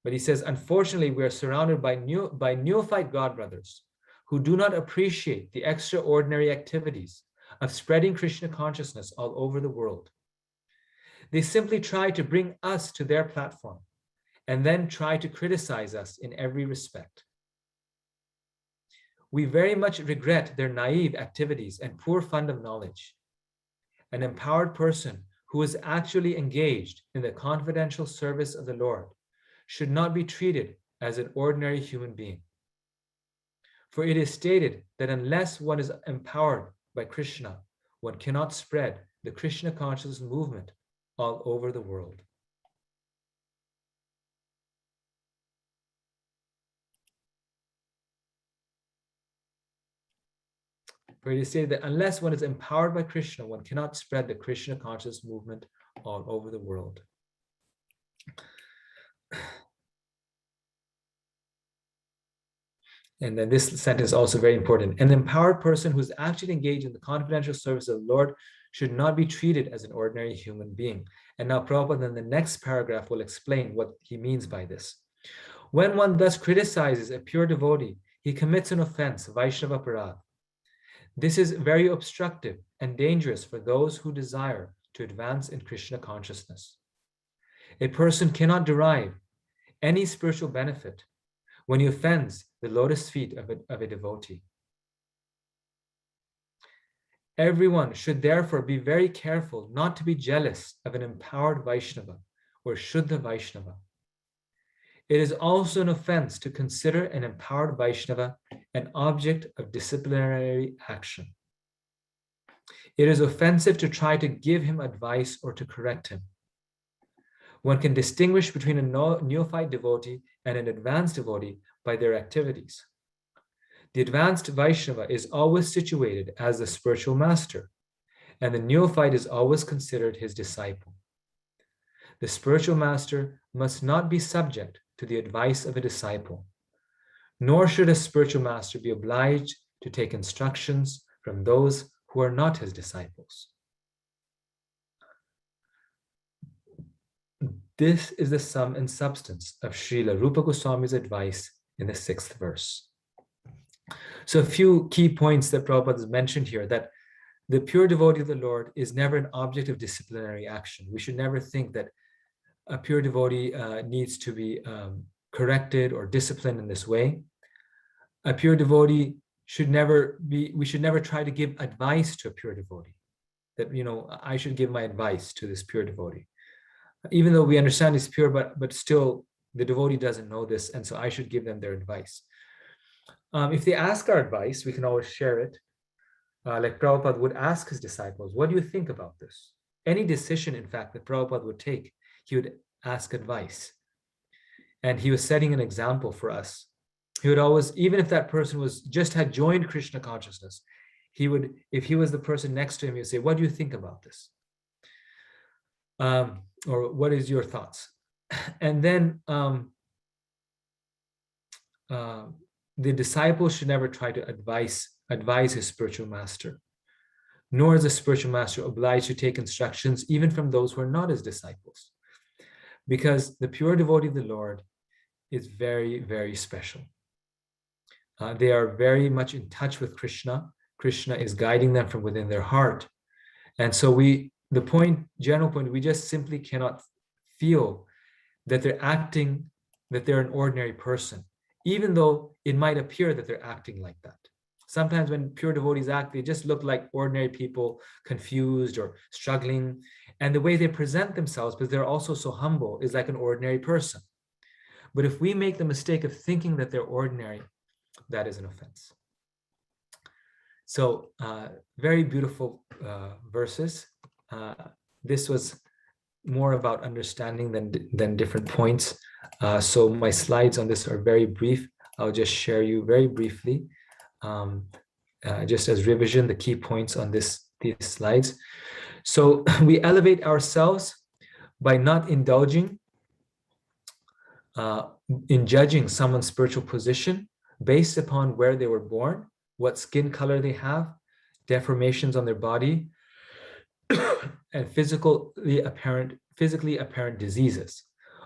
But he says, unfortunately, we are surrounded by neophyte godbrothers who do not appreciate the extraordinary activities of spreading Krishna consciousness all over the world. They simply try to bring us to their platform and then try to criticize us in every respect. We very much regret their naive activities and poor fund of knowledge. An empowered person who is actually engaged in the confidential service of the Lord should not be treated as an ordinary human being. For it is stated that unless one is empowered by Krishna, one cannot spread the Krishna consciousness movement all over the world. For it is stated that unless one is empowered by Krishna, one cannot spread the Krishna conscious movement all over the world. And then this sentence is also very important. An empowered person who is actually engaged in the confidential service of the Lord should not be treated as an ordinary human being. And now Prabhupada in the next paragraph will explain what he means by this. When one thus criticizes a pure devotee, he commits an offense, Vaishnava Parad. This is very obstructive and dangerous for those who desire to advance in Krishna consciousness. A person cannot derive any spiritual benefit when he offends the lotus feet of a devotee. Everyone should therefore be very careful not to be jealous of an empowered Vaishnava or Shuddha Vaishnava. It is also an offense to consider an empowered Vaishnava an object of disciplinary action. It is offensive to try to give him advice or to correct him. One can distinguish between a neophyte devotee and an advanced devotee by their activities. The advanced Vaishnava is always situated as the spiritual master, and the neophyte is always considered his disciple. The spiritual master must not be subject to the advice of a disciple, nor should a spiritual master be obliged to take instructions from those who are not his disciples. This is the sum and substance of Srila Rupa Goswami's advice in the 6th verse. So a few key points that Prabhupada has mentioned here, that the pure devotee of the Lord is never an object of disciplinary action. We should never think that a pure devotee needs to be corrected or disciplined in this way. A pure devotee should never be, we should never try to give advice to a pure devotee. That, I should give my advice to this pure devotee. Even though we understand it's pure, but still the devotee doesn't know this, and so I should give them their advice. If they ask our advice, we can always share it. Like Prabhupada would ask his disciples, what do you think about this? Any decision, in fact, that Prabhupada would take, he would ask advice. And he was setting an example for us. He would always, even if that person had joined Krishna consciousness, he would, if he was the person next to him, he would say, what do you think about this? Or what is your thoughts? And then the disciple should never try to advise his spiritual master, nor is the spiritual master obliged to take instructions even from those who are not his disciples, because the pure devotee of the Lord is very, very special. They are very much in touch with Krishna. Krishna is guiding them from within their heart. And so general point, we just simply cannot feel that they're an ordinary person, even though it might appear that they're acting like that. Sometimes when pure devotees act, they just look like ordinary people, confused or struggling. And the way they present themselves, because they're also so humble, is like an ordinary person. But if we make the mistake of thinking that they're ordinary, that is an offense. So very beautiful verses. This was more about understanding than different points. So my slides on this are very brief. I'll just share you very briefly, just as revision, the key points on these slides. So we elevate ourselves by not indulging in judging someone's spiritual position based upon where they were born, what skin color they have, deformations on their body, and physically apparent diseases.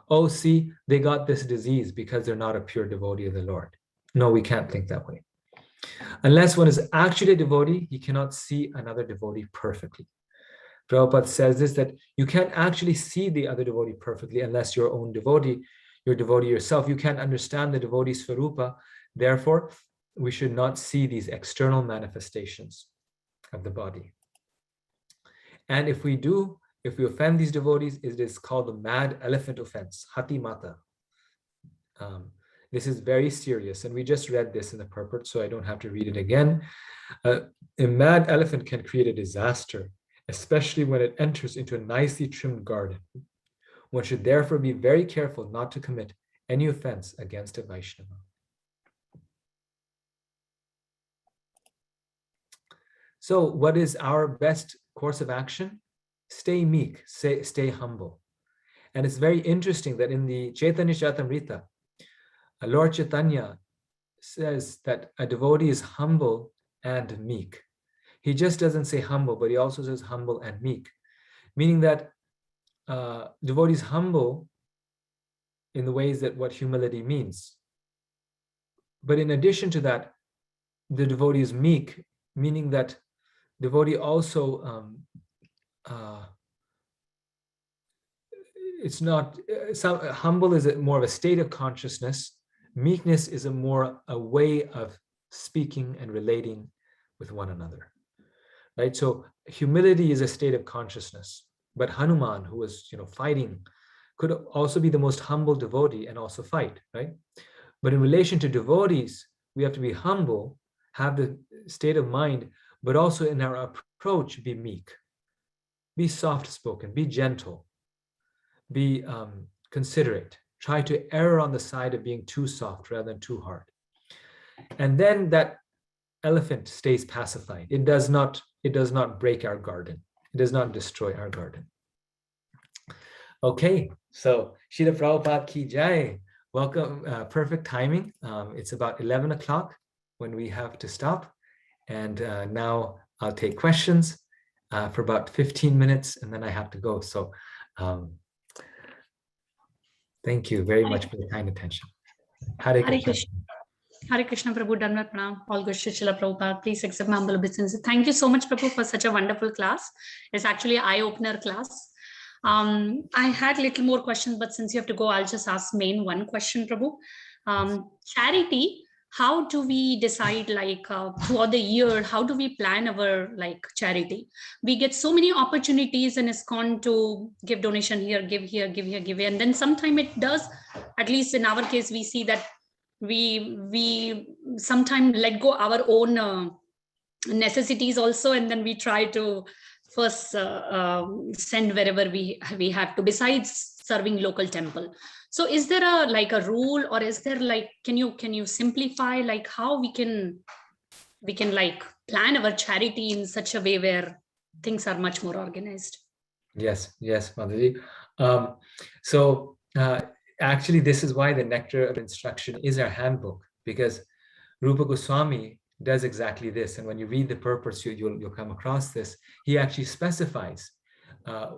Oh, see, they got this disease because they're not a pure devotee of the Lord. No, we can't think that way. Unless one is actually a devotee, he cannot see another devotee perfectly. Prabhupada says this, that you can't actually see the other devotee perfectly unless you're your own devotee, you're a devotee yourself. You can't understand the devotee's Swarupa. Therefore, we should not see these external manifestations of the body. And if we offend these devotees, it is called the mad elephant offense, hati mata. This is very serious, and we just read this in the purport, so I don't have to read it again. A mad elephant can create a disaster, especially when it enters into a nicely trimmed garden. One should therefore be very careful not to commit any offense against a Vaishnava. So what is our best course of action? Stay meek, stay humble. And it's very interesting that in the Chaitanya Charitamrita, Lord Chaitanya says that a devotee is humble and meek. He just doesn't say humble, but he also says humble and meek, meaning that devotee is humble in the ways that what humility means. But in addition to that, the devotee is meek, meaning that devotee also it's not humble is more of a state of consciousness. Meekness is a way of speaking and relating with one another, right? So humility is a state of consciousness, but Hanuman, who was fighting, could also be the most humble devotee and also fight, right? But in relation to devotees, we have to be humble, have the state of mind, but also in our approach, be meek, be soft-spoken, be gentle, be considerate. Try to err on the side of being too soft rather than too hard. And then that elephant stays pacified. It does not break our garden. It does not destroy our garden. Okay, so Srila Prabhupada ki jai. Welcome, perfect timing. It's about 11 o'clock when we have to stop. And now I'll take questions for about 15 minutes and then I have to go. So thank you very much for your kind attention. Hare Krishna. Hare Krishna, Prabhu, Dhanvat Pranam, all good Srila Prabhupada. Please accept my humble obeisance. Thank you so much, Prabhu, for such a wonderful class. It's actually an eye-opener class. I had little more questions, but since you have to go, I'll just ask main one question, Prabhu. Charity, how do we decide, like throughout the year, how do we plan our charity? We get so many opportunities in ISKCON to give donation here, give here, give here, give here. And then sometime it does, at least in our case, we see that we sometimes let go our own necessities also, and then we try to first send wherever we have to, besides serving local temple. So is there a rule, or is there can you simplify how we can plan our charity in such a way where things are much more organized? Yes, Madhaji. So actually, this is why the Nectar of Instruction is our handbook, because Rupa Goswami does exactly this. And when you read the purpose, you'll come across this. He actually specifies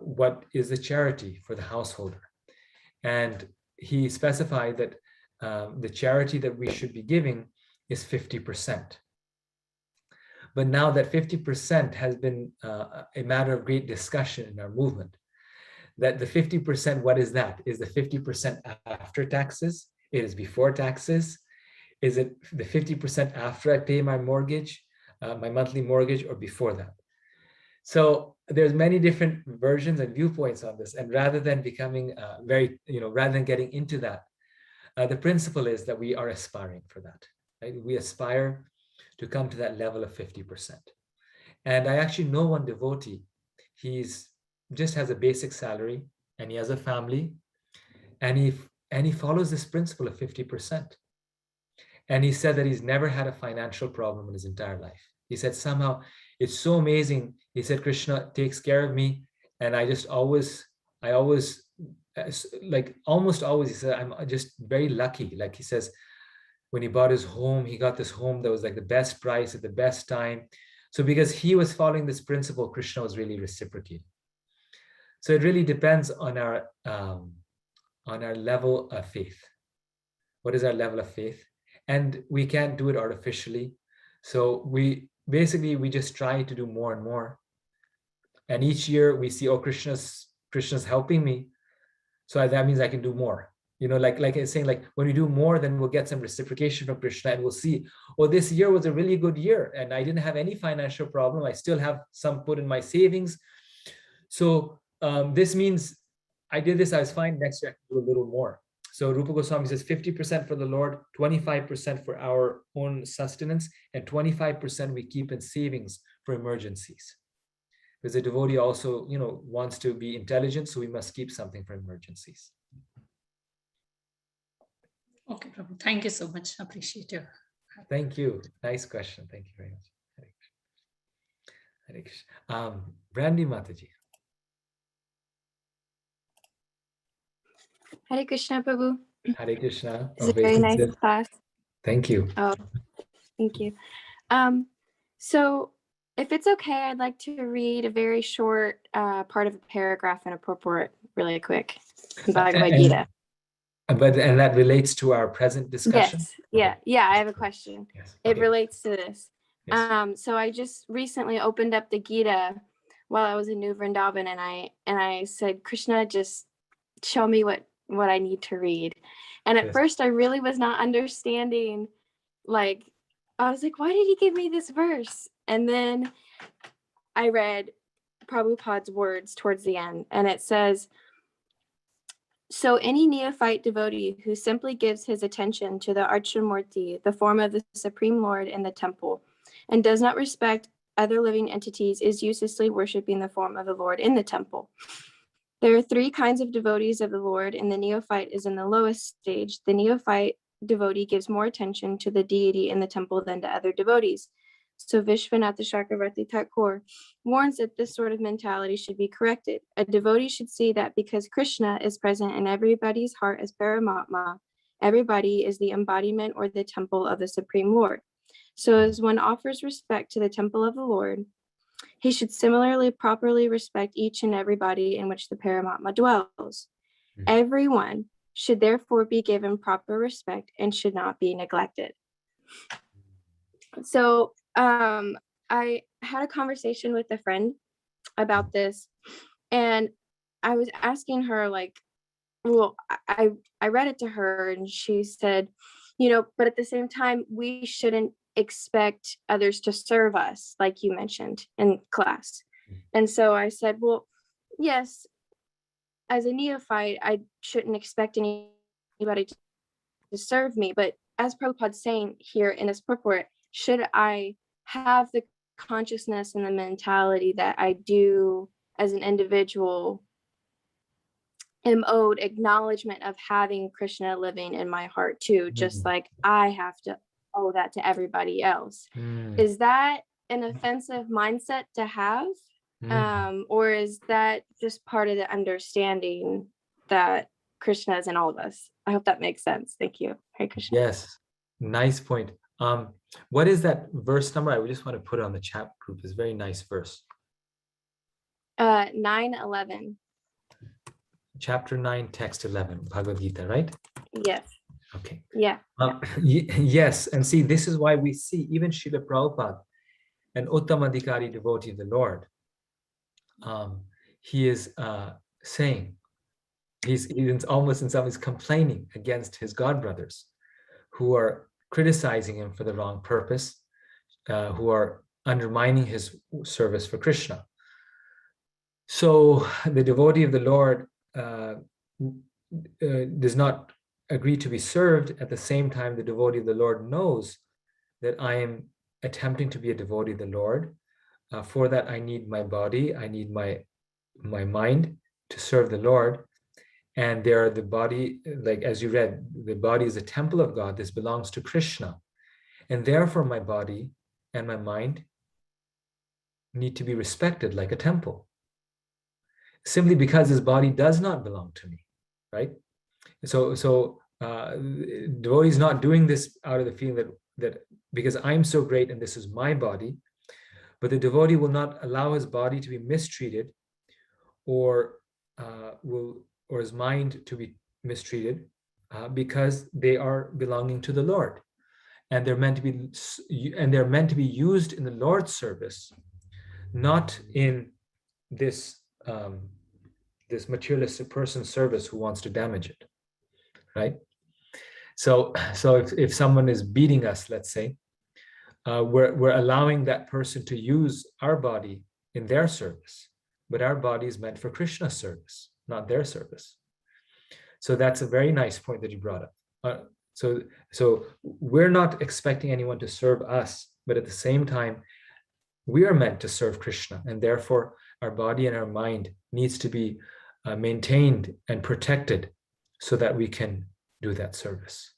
what is the charity for the householder. And he specified that the charity that we should be giving is 50%. But now that 50% has been a matter of great discussion in our movement, that the 50%, what is that? Is the 50% after taxes? It is before taxes? Is it the 50% after I pay my mortgage, my monthly mortgage, or before that? So there's many different versions and viewpoints on this. And rather than becoming rather than getting into that, the principle is that we are aspiring for that. Right? We aspire to come to that level of 50%. And I actually know one devotee. He's just has a basic salary and he has a family, and he follows this principle of 50%. And he said that he's never had a financial problem in his entire life. He said, somehow it's so amazing. He said, Krishna takes care of me. And almost always, he said, I'm just very lucky. Like he says, when he bought his home, he got this home that was like the best price at the best time. So because he was following this principle, Krishna was really reciprocating. So it really depends on our level of faith. What is our level of faith? And we can't do it artificially. So we just try to do more and more. And each year we see, oh, Krishna's helping me. So that means I can do more. Like I was saying, like when we do more, then we'll get some reciprocation from Krishna, and we'll see, oh, this year was a really good year and I didn't have any financial problem. I still have some put in my savings. So this means I did this, I was fine. Next year I can do a little more. So Rupa Goswami says 50% for the Lord, 25% for our own sustenance, and 25% we keep in savings for emergencies. Because the devotee also, wants to be intelligent, so we must keep something for emergencies. Okay, Prabhu. Thank you so much. Appreciate you. Thank you. Nice question. Thank you very much. Hare Krishna. Brandy Mataji. Hare Krishna, Prabhu. Hare Krishna. It's a very nice class. Thank you. Oh, thank you. So if it's okay, I'd like to read a very short part of a paragraph in a purport really quick. In Bhagavad Gita. And that relates to our present discussion? Yes. Yeah, I have a question. Yes. It relates to this. Yes. So I just recently opened up the Gita while I was in New Vrindavan, and I said, Krishna, just show me what I need to read. And at first I really was not understanding, like, I was like, why did he give me this verse? And then I read Prabhupada's words towards the end, and it says, so any neophyte devotee who simply gives his attention to the Archamurti, the form of the Supreme Lord in the temple, and does not respect other living entities is uselessly worshiping the form of the Lord in the temple. There are three kinds of devotees of the Lord, and the neophyte is in the lowest stage. The neophyte devotee gives more attention to the deity in the temple than to other devotees. So Vishwanath Chakravarti Thakur warns that this sort of mentality should be corrected. A devotee should see that because Krishna is present in everybody's heart as Paramatma, everybody is the embodiment or the temple of the Supreme Lord. So as one offers respect to the temple of the Lord, he should similarly properly respect each and everybody in which the Paramatma dwells. Everyone should therefore be given proper respect and should not be neglected. So I had a conversation with a friend about this, and I was asking her, like, well, I read it to her, and she said, but at the same time, we shouldn't expect others to serve us, like you mentioned in class. And so I said, well, yes, as a neophyte, I shouldn't expect anybody to serve me, but as Prabhupada's saying here in this purport, should I have the consciousness and the mentality that I do as an individual am owed acknowledgement of having Krishna living in my heart too, just like I have to owe that to everybody else. Is that an offensive mindset to have? Or is that just part of the understanding that Krishna is in all of us? I hope that makes sense. Thank you. Hare Krishna. Yes, nice point. What is that verse number? I just want to put it on the chat group. It's a very nice verse. 9:11. Chapter 9, text 11, Bhagavad Gita, right? Yes. Okay. Yeah. Yes, and see, this is why we see even Srila Prabhupada, an Uttamadhikari devotee of the Lord, he is saying, he's almost in some ways complaining against his god brothers who are criticizing him for the wrong purpose, who are undermining his service for Krishna. So the devotee of the Lord does not agree to be served. At the same time, the devotee of the Lord knows that I am attempting to be a devotee of the Lord. For that, I need my body, I need my mind to serve the Lord. And there are the body, like as you read, the body is a temple of God. This belongs to Krishna. And therefore, my body and my mind need to be respected like a temple. Simply because this body does not belong to me, right? So devotee is not doing this out of the feeling that because I'm so great and this is my body, but the devotee will not allow his body to be mistreated or his mind to be mistreated because they are belonging to the Lord, and they're meant to be used in the Lord's service, not in this this materialistic person's service who wants to damage it, right? So if someone is beating us, let's say, we're allowing that person to use our body in their service, but our body is meant for Krishna's service, not their service. So that's a very nice point that you brought up. So we're not expecting anyone to serve us, but at the same time, we are meant to serve Krishna, and therefore our body and our mind needs to be maintained and protected so that we can do that service.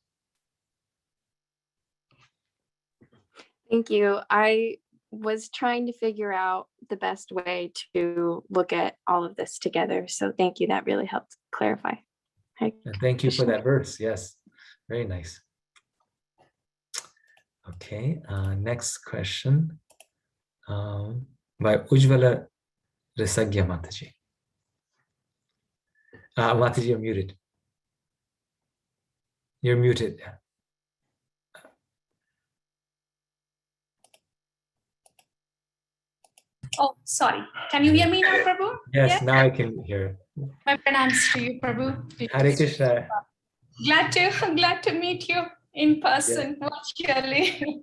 Thank you. I was trying to figure out the best way to look at all of this together. So thank you. That really helped clarify. And thank you for that verse. Yes, very nice. Okay, next question by Ujvala Risagya Mataji. Mataji, you're muted. You're muted. Oh, sorry. Can you hear me now, Prabhu? Yes, now I can hear. My pranams to you, Prabhu. Hare Krishna. Glad to meet you in person virtually.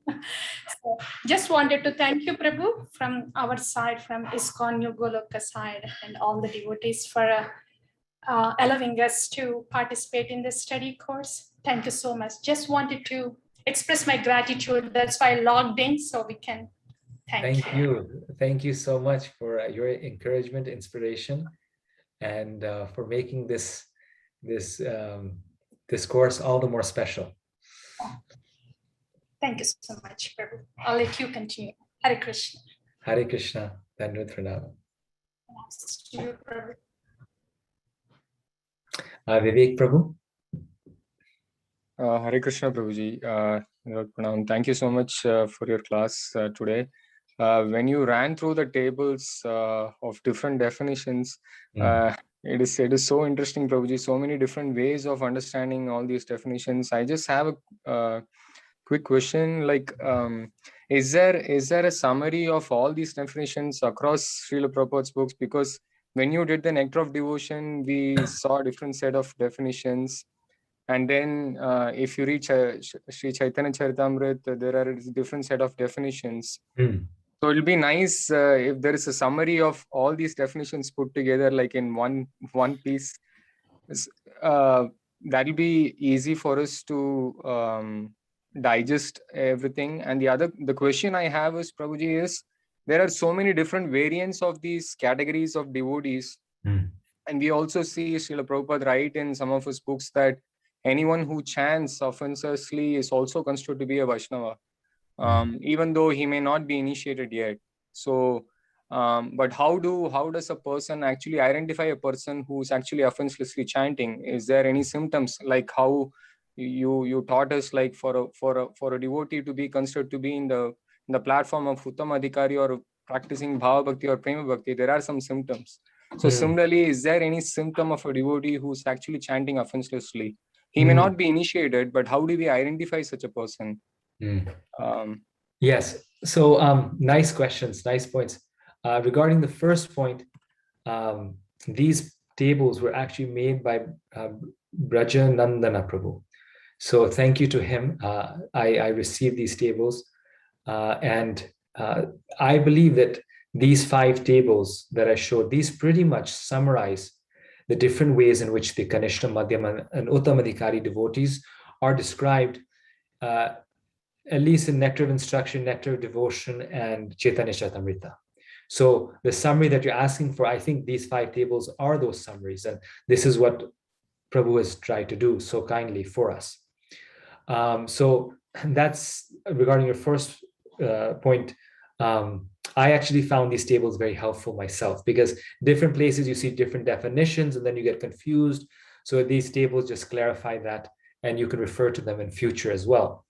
So, just wanted to thank you, Prabhu, from our side, from ISKCON New Goloka side, and all the devotees for allowing us to participate in this study course. Thank you so much. Just wanted to express my gratitude. That's why I logged in, so we can thank you. Thank you so much for your encouragement, inspiration, and for making this course all the more special. Thank you so much, Prabhu. I'll let you continue. Hare Krishna. Hare Krishna. Dandavad Pranam. Vivek Prabhu. Hare Krishna Prabhuji. Pranam. Thank you so much for your class today. When you ran through the tables of different definitions, it is so interesting, Prabhuji. So many different ways of understanding all these definitions. I just have a quick question. Like, is there a summary of all these definitions across Srila Prabhupada's books? Because when you did the Nectar of Devotion, we saw a different set of definitions. And then if you reach Sri Chaitanya Charitamrita, there are a different set of definitions. So it'll be nice if there is a summary of all these definitions put together, like in one piece. That'll be easy for us to digest everything. And the question I have is, Prabhuji, is there are so many different variants of these categories of devotees. And we also see Srila Prabhupada write in some of his books that anyone who chants offenselessly is also considered to be a Vaishnava. Even though he may not be initiated yet. So, but how does a person actually identify a person who's actually offenselessly chanting? Is there any symptoms, like how you taught us, like for a devotee to be considered to be in the platform of Uttama Adhikari or practicing Bhava Bhakti or Prema Bhakti, there are some symptoms. So similarly, is there any symptom of a devotee who's actually chanting offenselessly? He may not be initiated, but how do we identify such a person? Yes. So nice questions, nice points. Regarding the first point, these tables were actually made by Braja Nandana Prabhu. So thank you to him. I received these tables, and I believe that these 5 tables that I showed, these pretty much summarize the different ways in which the Kanishta, Madhyama, and Uttamadhikari devotees are described, at least in Nectar of Instruction, Nectar of Devotion, and Chaitanya Charitamrita. So the summary that you're asking for, I think these 5 tables are those summaries, and this is what Prabhu has tried to do so kindly for us. So that's regarding your first point. I actually found these tables very helpful myself, because different places you see different definitions and then you get confused. So these tables just clarify that, and you can refer to them in future as well.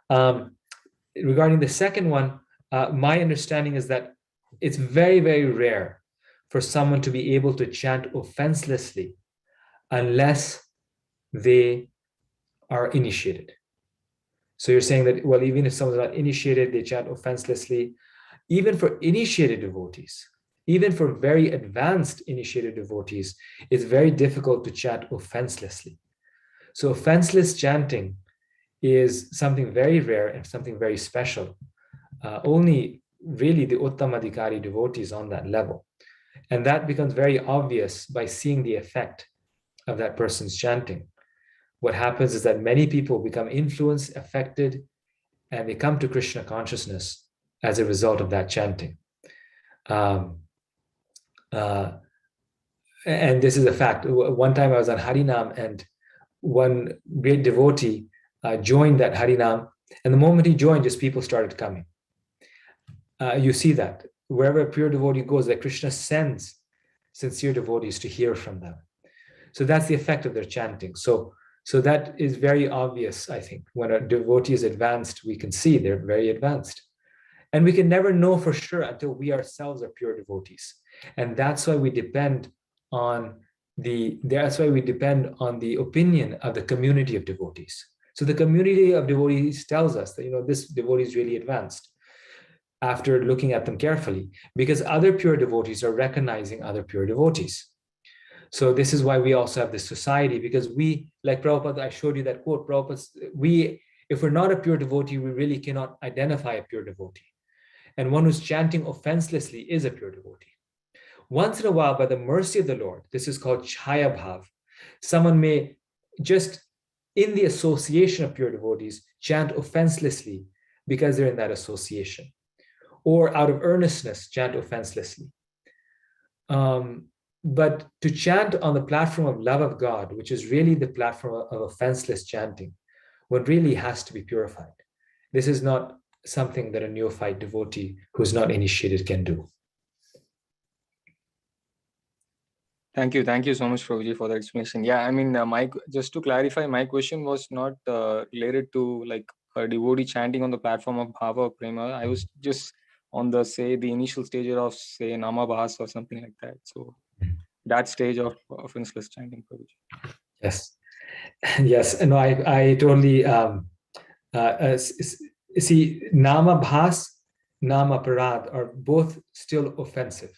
Regarding the second one, my understanding is that it's very, very rare for someone to be able to chant offenselessly unless they are initiated. So you're saying that, well, even if someone's not initiated, they chant offenselessly. Even for initiated devotees, even for very advanced initiated devotees, it's very difficult to chant offenselessly. So offenseless chanting is something very rare and something very special. Only really the Uttamadhikari devotees on that level. And that becomes very obvious by seeing the effect of that person's chanting. What happens is that many people become influenced, affected, and they come to Krishna consciousness as a result of that chanting. And this is a fact. One time I was on Harinam, and one great devotee joined that Harinam, and the moment he joined, just people started coming. you see that wherever a pure devotee goes, that Krishna sends sincere devotees to hear from them. So that's the effect of their chanting. So that is very obvious, I think. When a devotee is advanced, we can see they're very advanced. And we can never know for sure until we ourselves are pure devotees. And that's why we depend on the opinion of the community of devotees. So the community of devotees tells us that, this devotee is really advanced after looking at them carefully, because other pure devotees are recognizing other pure devotees. So this is why we also have this society, because we, like Prabhupada, I showed you that quote, Prabhupada, if we're not a pure devotee, we really cannot identify a pure devotee. And one who's chanting offenselessly is a pure devotee. Once in a while, by the mercy of the Lord, this is called Chaya Bhav, someone may just in the association of pure devotees chant offenselessly because they're in that association, or out of earnestness chant offenselessly. But to chant on the platform of love of God, which is really the platform of offenseless chanting, one really has to be purified. This is not something that a neophyte devotee who's not initiated can do. Thank you so much, Prabhuji, for the explanation. Yeah, I mean, just to clarify, my question was not related to like a devotee chanting on the platform of Bhava or Prema. I was just on the initial stage of Nama Bhas or something like that. So that stage of offenseless chanting, Prabhuji. Yes, yes. No, I totally see. Nama Bhas, Nama Parad are both still offensive.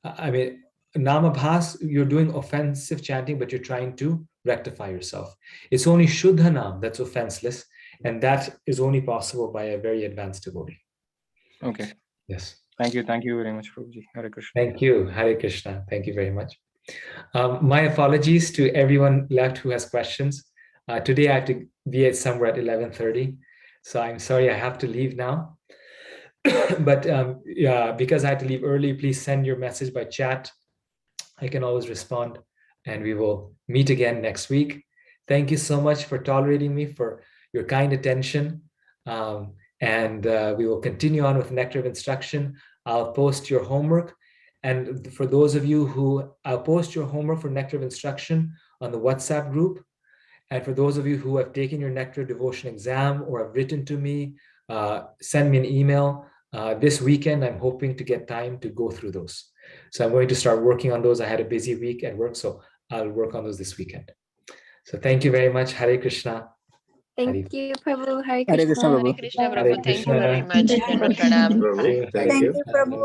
I mean, Nama Bhas, you're doing offensive chanting, but you're trying to rectify yourself. It's only Shuddha Nam that's offenseless, and that is only possible by a very advanced devotee. Okay. Yes. Thank you very much, Prabhuji. Hare Krishna. Thank you. Hare Krishna. Thank you very much. My apologies to everyone left who has questions. Today I have to be somewhere at 11:30, so I'm sorry I have to leave now. But yeah, because I had to leave early, please send your message by chat. I can always respond, and we will meet again next week. Thank you so much for tolerating me, for your kind attention. And we will continue on with Nectar of Instruction. I'll post your homework. And for those of you I'll post your homework for Nectar of Instruction on the WhatsApp group. And for those of you who have taken your Nectar Devotion exam or have written to me, send me an email. This weekend, I'm hoping to get time to go through those. So I'm going to start working on those. I had a busy week at work, so I'll work on those this weekend. So thank you very much. Hare Krishna. Thank you, Prabhu. Hare Hare Krishna, Krishna. Prabhu. Hare Krishna, Hare Prabhu. Thank you Krishna. very much. Pranam. Thank you. Thank you. Thank you.